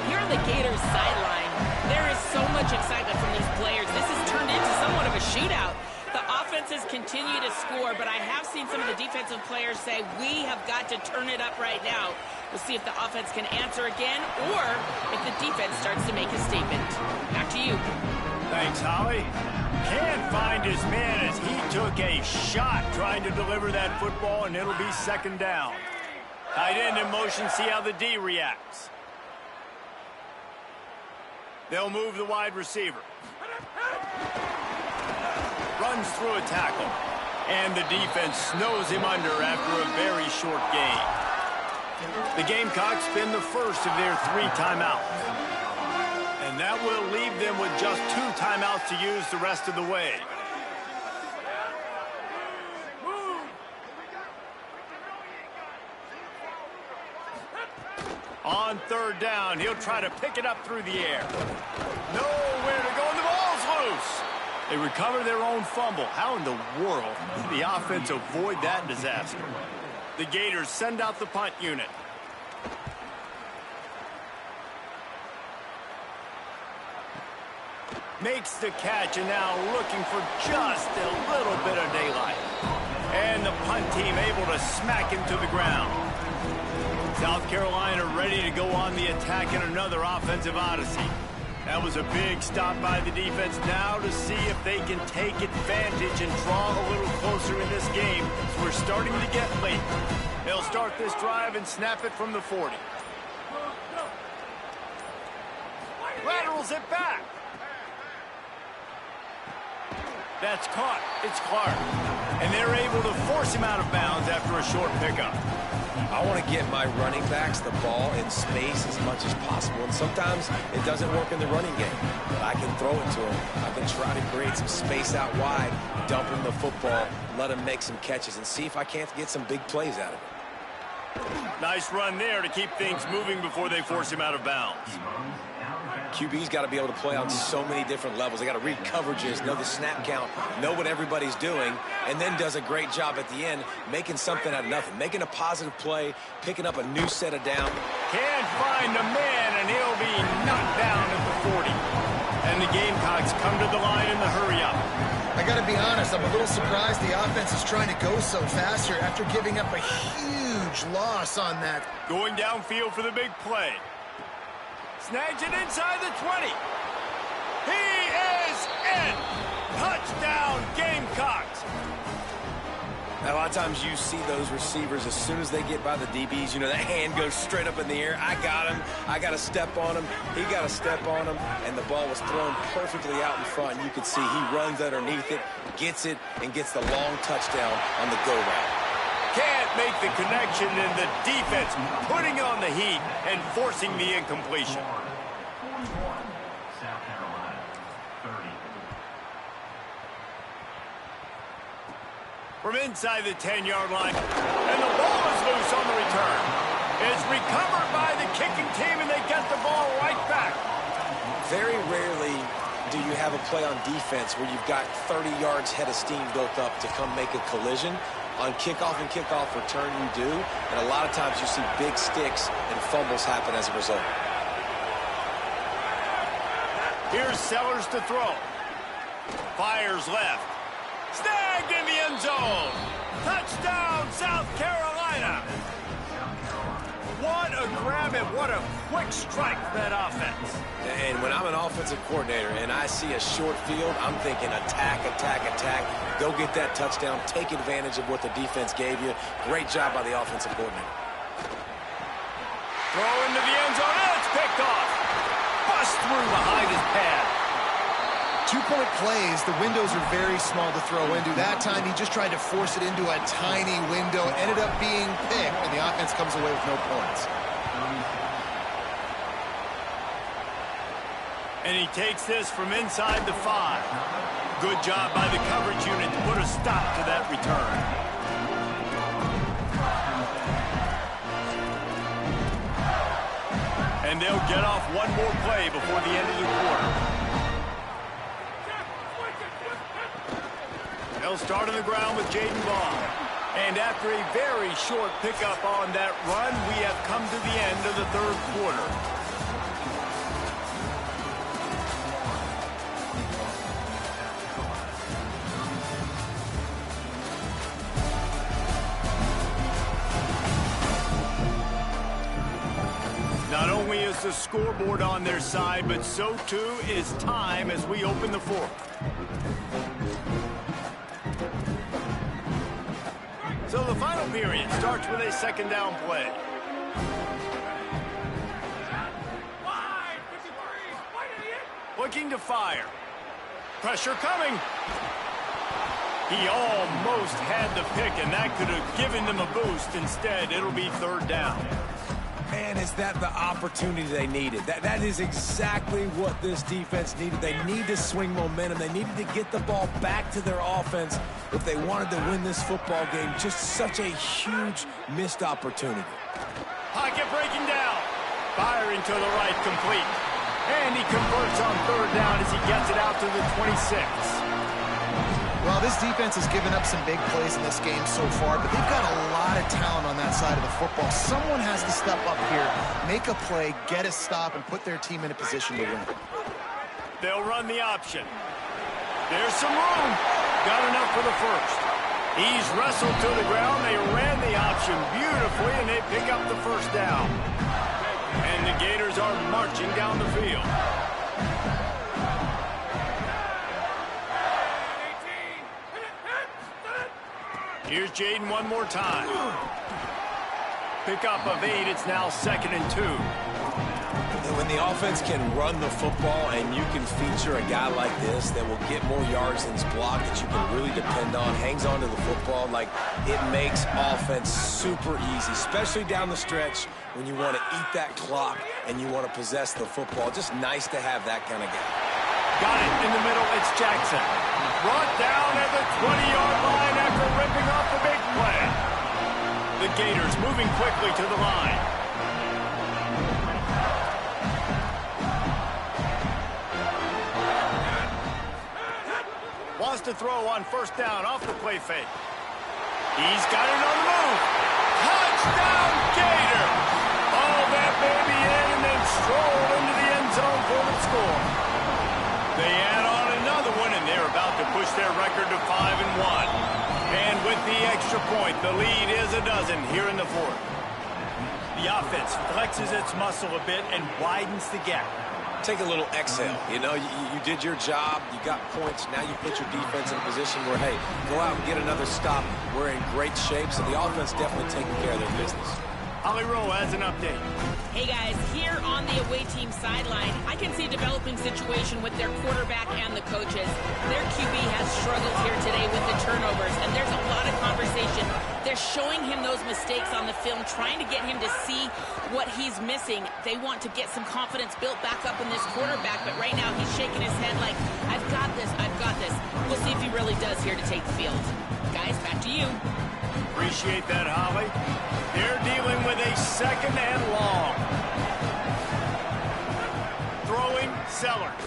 Here on the Gators sideline, there is so much excitement from these players. This has turned into somewhat of a shootout. The offenses continue to score, but I have seen some of the defensive players say, we have got to turn it up right now. We'll see if the offense can answer again, or if the defense starts to make a statement. Back to you. Thanks, Holly. Can't find his man as he took a shot trying to deliver that football, and it'll be second down. Tight end in motion, see how the D reacts. They'll move the wide receiver. Runs through a tackle. And the defense snows him under after a very short gain. The Gamecocks spin the first of their 3 timeouts. And that will leave them with just 2 timeouts to use the rest of the way. On third down, he'll try to pick it up through the air. Nowhere to go, and the ball's loose. They recover their own fumble. How in the world did the offense avoid that disaster? The Gators send out the punt unit. Makes the catch, and now looking for just a little bit of daylight. And the punt team able to smack him to the ground. South Carolina ready to go on the attack in another offensive odyssey. That was a big stop by the defense. Now to see if they can take advantage and draw a little closer in this game. So we're starting to get late. They'll start this drive and snap it from the 40. Laterals it back. That's caught. It's Clark. And they're able to force him out of bounds after a short pickup. I want to get my running backs the ball in space as much as possible. And sometimes it doesn't work in the running game. But I can throw it to him. I can try to create some space out wide, dump him the football, let him make some catches, and see if I can't get some big plays out of it. Nice run there to keep things moving before they force him out of bounds. QB's got to be able to play on so many different levels. They got to read coverages, know the snap count, know what everybody's doing, and then does a great job at the end making something out of nothing, making a positive play, picking up a new set of down. Can't find the man, and he'll be knocked down at the 40. And the Gamecocks come to the line in the hurry-up. I got to be honest, I'm a little surprised the offense is trying to go so fast here after giving up a huge loss on that. Going downfield for the big play. Snags it inside the 20. He is in. Touchdown, Gamecocks. A lot of times you see those receivers, as soon as they get by the DBs, you know, that hand goes straight up in the air. I got him. I got to step on him. He got to step on him. And the ball was thrown perfectly out in front. And you can see he runs underneath it, gets it, and gets the long touchdown on the go route. Can't make the connection, and the defense putting on the heat and forcing the incompletion. From inside the 10-yard line, and the ball is loose on the return. It's recovered by the kicking team, and they get the ball right back. Very rarely do you have a play on defense where you've got 30 yards head of steam built up to come make a collision. On kickoff and kickoff return, you do, and a lot of times you see big sticks and fumbles happen as a result. Here's Sellers to throw. Fires left. Snagged in the end zone. Touchdown, South Carolina. What a grab and what a quick strike for that offense. And when I'm an offensive coordinator and I see a short field, I'm thinking attack, attack, attack. Go get that touchdown. Take advantage of what the defense gave you. Great job by the offensive coordinator. Throw into the end zone, and it's picked off. Bust through behind his pad. 2-point plays, the windows are very small to throw into. That time, he just tried to force it into a tiny window, ended up being picked, and the offense comes away with no points. And he takes this from inside the 5. Good job by the coverage unit to put a stop to that return. And they'll get off one more play before the end of the quarter. They'll start on the ground with Jaden Vaughn. And after a very short pickup on that run, we have come to the end of the third quarter. Not only is the scoreboard on their side, but so too is time as we open the fourth. So the final period starts with a second down play. Looking to fire. Pressure coming. He almost had the pick, and that could have given them a boost. Instead, it'll be third down. Man, is that the opportunity they needed? That is exactly what this defense needed. They need to swing momentum. They needed to get the ball back to their offense if they wanted to win this football game. Just such a huge missed opportunity. Pocket breaking down. Firing to the right, complete. And he converts on third down as he gets it out to the 26. Well, this defense has given up some big plays in this game so far, but they've got a lot of talent on that side of the football. Someone has to step up here, make a play, get a stop, and put their team in a position to win. They'll run the option. There's some room. Got enough for the first. He's wrestled to the ground. They ran the option beautifully, and they pick up the first down. And the Gators are marching down the field. Here's Jaden one more time. Pickup of 8. It's now 2nd and 2. When the offense can run the football and you can feature a guy like this that will get more yards than his block that you can really depend on, hangs on to the football, like it makes offense super easy, especially down the stretch when you want to eat that clock and you want to possess the football. Just nice to have that kind of guy. Got it in the middle. It's Jackson. Brought down at the 20-yard line after ripping off the big play. The Gators moving quickly to the line. Wants to throw on first down off the play fake. He's got it on the move. Touchdown, Gator! Oh, that baby in and then stroll into the end zone for the score. They add on another one, and they're about to push their record to 5-1. And with the extra point, the lead is a dozen here in the fourth. The offense flexes its muscle a bit and widens the gap. take a little exhale. You know, you did your job. You got points. Now you put your defense in a position where, hey, go out and get another stop. We're in great shape, so the offense definitely taking care of their business. Holly Rowe has an update. Hey guys, here on the away team sideline, I can see a developing situation with their quarterback and the coaches. Their QB has struggled here today with the turnovers, and there's a lot of conversation. They're showing him those mistakes on the film, trying to get him to see what he's missing. They want to get some confidence built back up in this quarterback, but right now he's shaking his head like, I've got this, I've got this. We'll see if he really does here to take the field. Guys, back to you. Appreciate that, Holly. They're dealing with a second and long. Throwing, Sellers.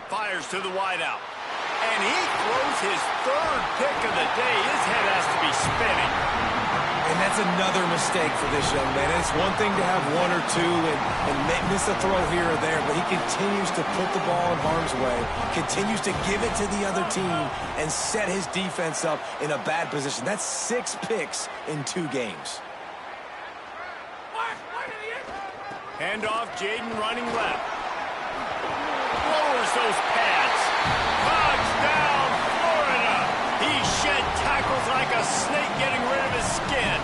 Fires to the wideout. And he throws his third pick of the day. His head has to be spinning. And that's another mistake for this young man. It's one thing to have one or two and miss a throw here or there, but he continues to put the ball in harm's way, continues to give it to the other team, and set his defense up in a bad position. That's 6 picks in 2 games. Handoff, Jaden running left. Lowers those pads. Touchdown, Florida. He shed tackles like a snake getting rid of his skin.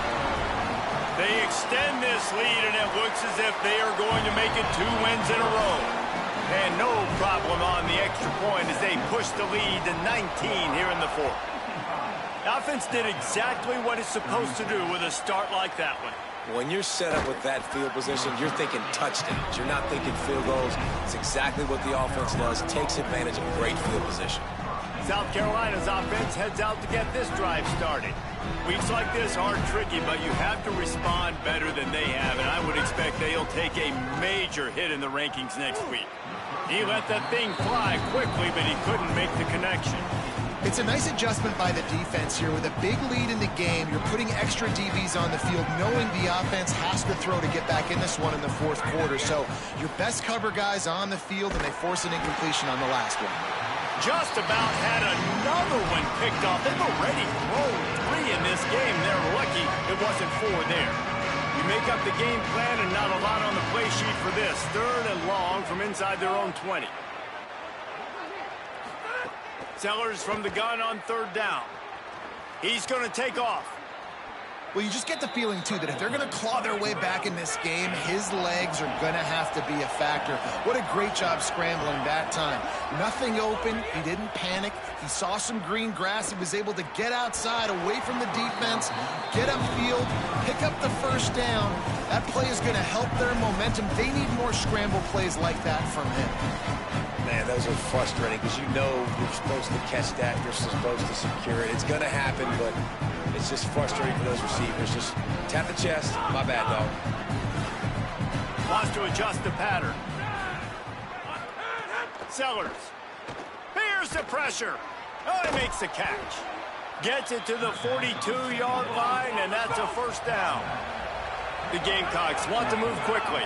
They extend this lead, and it looks as if they are going to make it 2 wins in a row. And no problem on the extra point as they push the lead to 19 here in the 4th. The offense did exactly what it's supposed to do with a start like that one. When you're set up with that field position, you're thinking touchdowns. You're not thinking field goals. It's exactly what the offense does. Takes advantage of great field position. South Carolina's offense heads out to get this drive started. Weeks like this are tricky, but you have to respond better than they have, and I would expect they'll take a major hit in the rankings next week. He let that thing fly quickly, but he couldn't make the connection. It's a nice adjustment by the defense here. With a big lead in the game, you're putting extra DBs on the field, knowing the offense has to throw to get back in this one in the 4th quarter. So your best cover guys on the field, and they force an incompletion on the last one. Just about had another one picked off. They've already thrown 3 in this game. They're lucky it wasn't 4 there. You make up the game plan and not a lot on the play sheet for this. 3rd and long from inside their own 20. Sellers from the gun on 3rd down. He's going to take off. Well, you just get the feeling, too, that if they're going to claw their way back in this game, his legs are going to have to be a factor. What a great job scrambling that time. Nothing open. He didn't panic. He saw some green grass. He was able to get outside, away from the defense, get upfield, pick up the 1st down. That play is going to help their momentum. They need more scramble plays like that from him. Man, those are frustrating because you know you're supposed to catch that. You're supposed to secure it. It's going to happen, but it's just frustrating for those receivers. Just tap the chest. My bad, dog. Wants to adjust the pattern. Sellers. Here's the pressure. Oh, he makes the catch. Gets it to the 42-yard line, and that's a 1st down. The Gamecocks want to move quickly.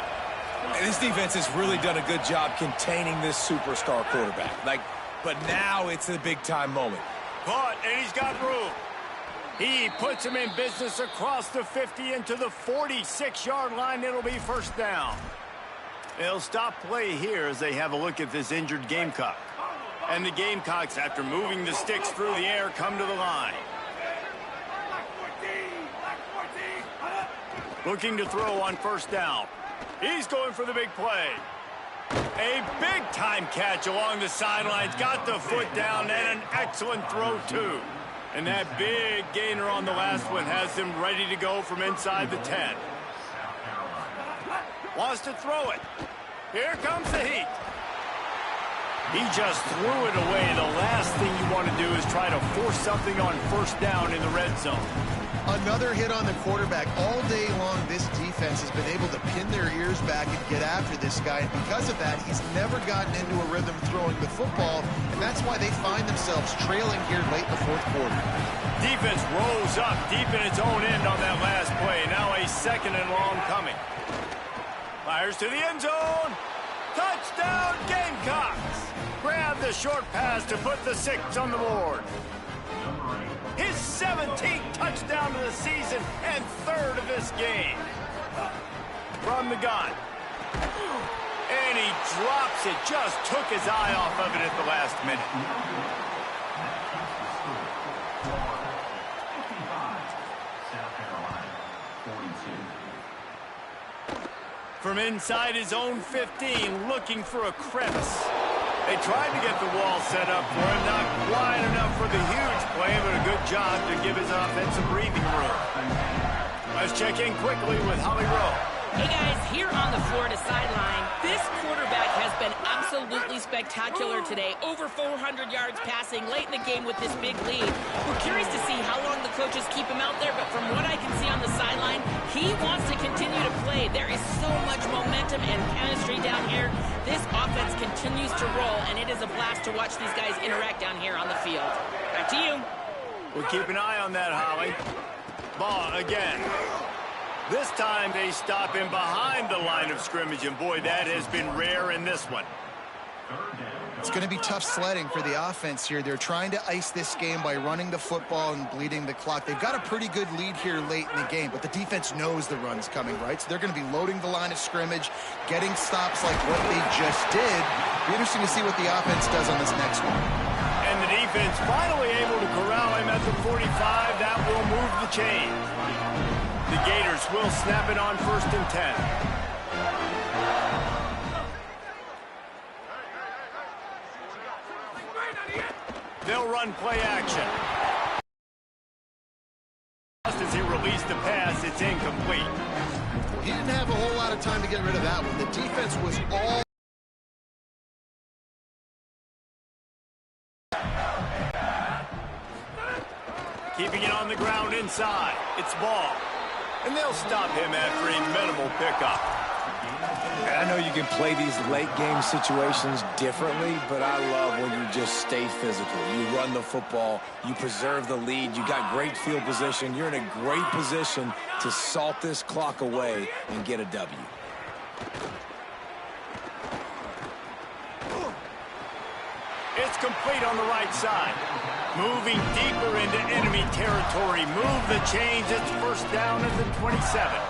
And this defense has really done a good job containing this superstar quarterback. But now it's a big-time moment. Caught, and he's got room. He puts him in business across the 50 into the 46-yard line. It'll be 1st down. They'll stop play here as they have a look at this injured Gamecock. And the Gamecocks, after moving the sticks through the air, come to the line. Looking to throw on 1st down. He's going for the big play. A big-time catch along the sidelines. Got the foot down, and an excellent throw, too. And that big gainer on the last one has him ready to go from inside the 10. Wants to throw it. Here comes the heat. He just threw it away. The last thing you want to do is try to force something on 1st down in the red zone. Another hit on the quarterback. All day long, this defense has been able to pin their ears back and get after this guy. And because of that, he's never gotten into a rhythm throwing the football. And that's why they find themselves trailing here late in the 4th quarter. Defense rose up deep in its own end on that last play. Now a 2nd and long coming. Fires to the end zone. Touchdown, Gamecocks. Grab the short pass to put the 6 on the board. His 17th touchdown of the season and 3rd of this game. From the gun. And he drops it. Just took his eye off of it at the last minute. From inside his own 15, looking for a crevice. They tried to get the wall set up for him. Not quite enough for the huge play, but a good job to give his offense some breathing room. Let's check in quickly with Holly Rowe. Hey guys, here on the Florida sideline, this quarterback has been absolutely spectacular today. Over 400 yards passing late in the game with this big lead. We're curious to see how long the coaches keep him out there, but from what I can see on the sideline, he wants to continue to play. There is so much momentum and chemistry down here. This offense continues to roll, and it is a blast to watch these guys interact down here on the field. Back to you. We'll keep an eye on that, Holly. Ball again. This time they stop him behind the line of scrimmage, and boy, that has been rare in this one. It's going to be tough sledding for the offense here. They're trying to ice this game by running the football and bleeding the clock. They've got a pretty good lead here late in the game, but the defense knows the run's coming, right? So they're going to be loading the line of scrimmage, getting stops like what they just did. It'll be interesting to see what the offense does on this next one. And the defense finally able to corral him at the 45. That will move the chain. The Gators will snap it on 1st and 10. They'll run play action. Just as he released the pass, it's incomplete. He didn't have a whole lot of time to get rid of that one. The defense was all... Keeping it on the ground inside. It's ball. And they'll stop him after a minimal pickup. I know you can play these late game situations differently, but I love when you just stay physical. You run the football, you preserve the lead, you got great field position. You're in a great position to salt this clock away and get a W. It's complete on the right side. Moving deeper into enemy territory. Move the chains. It's 1st down at the 27.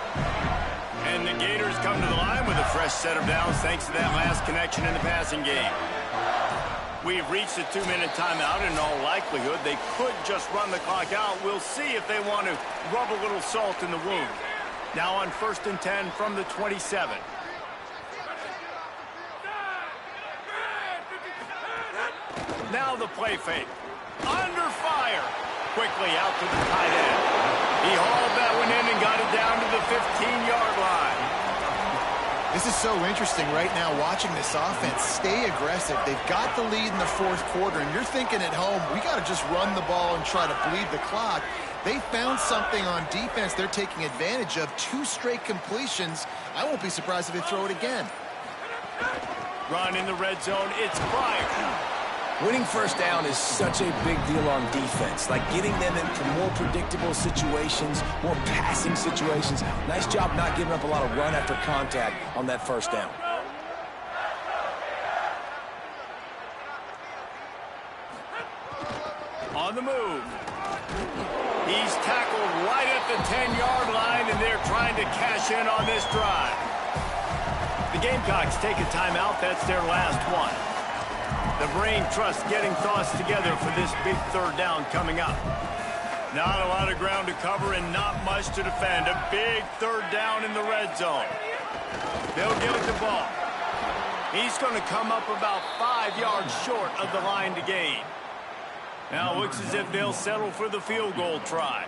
And the Gators come to the line with a fresh set of downs thanks to that last connection in the passing game. We've reached a 2-minute timeout. In all likelihood, they could just run the clock out. We'll see if they want to rub a little salt in the wound. Now on 1st and 10 from the 27. Now the play fake. Under fire. Quickly out to the tight end. He hauled that one in and got it down to the 15-yard line. This is so interesting right now watching this offense stay aggressive. They've got the lead in the 4th quarter, and you're thinking at home, we got to just run the ball and try to bleed the clock. They found something on defense they're taking advantage of. 2 straight completions. I won't be surprised if they throw it again. Run in the red zone. It's fired. Winning 1st down is such a big deal on defense, like getting them into more predictable situations, more passing situations. Nice job not giving up a lot of run after contact on that 1st down. On the move. He's tackled right at the 10-yard line, and they're trying to cash in on this drive. The Gamecocks take a timeout. That's their last one. The brain trust getting thoughts together for this big 3rd down coming up. Not a lot of ground to cover and not much to defend. A big 3rd down in the red zone. They'll give it the ball. He's going to come up about 5 yards short of the line to gain. Now it looks as if they'll settle for the field goal try.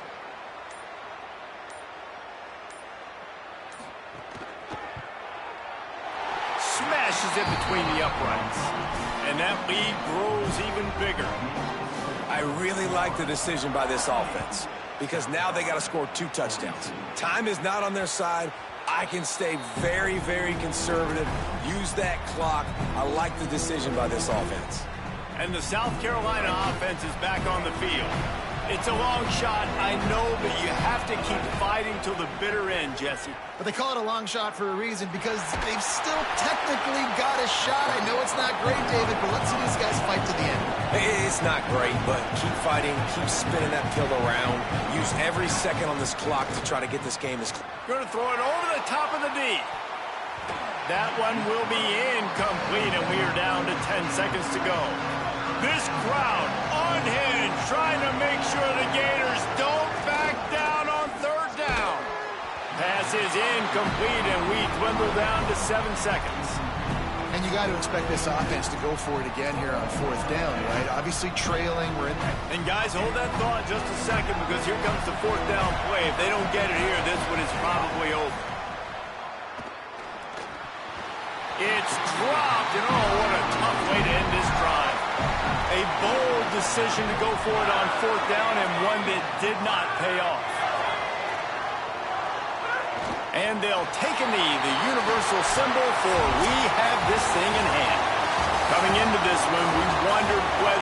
Smashes it between the uprights. And that lead grows even bigger. I really like the decision by this offense because now they got to score 2 touchdowns. Time is not on their side. I can stay very, very conservative. Use that clock. I like the decision by this offense. And the South Carolina offense is back on the field. It's a long shot, I know, but you have to keep fighting till the bitter end, Jesse. But they call it a long shot for a reason because they've still technically got a shot. I know it's not great, David, but let's see these guys fight to the end. It's not great, but keep fighting, keep spinning that pill around. Use every second on this clock to try to get this game as close. Going to throw it over the top of the D. That one will be incomplete, and we are down to 10 seconds to go. This crowd unhinged, trying to make sure the Gators don't back down on third down. Pass is incomplete, and we dwindle down to 7 seconds. And you got to expect this offense to go for it again here on fourth down, right? Obviously trailing. We're in. And guys, hold that thought just a second, because here comes the fourth down play. If they don't get it here, this one is probably over. It's dropped, and oh, what a tough way to end this drive. A bold decision to go for it on fourth down, and one that did not pay off. And they'll take a knee, the universal symbol for we have this thing in hand. Coming into this one, we wondered whether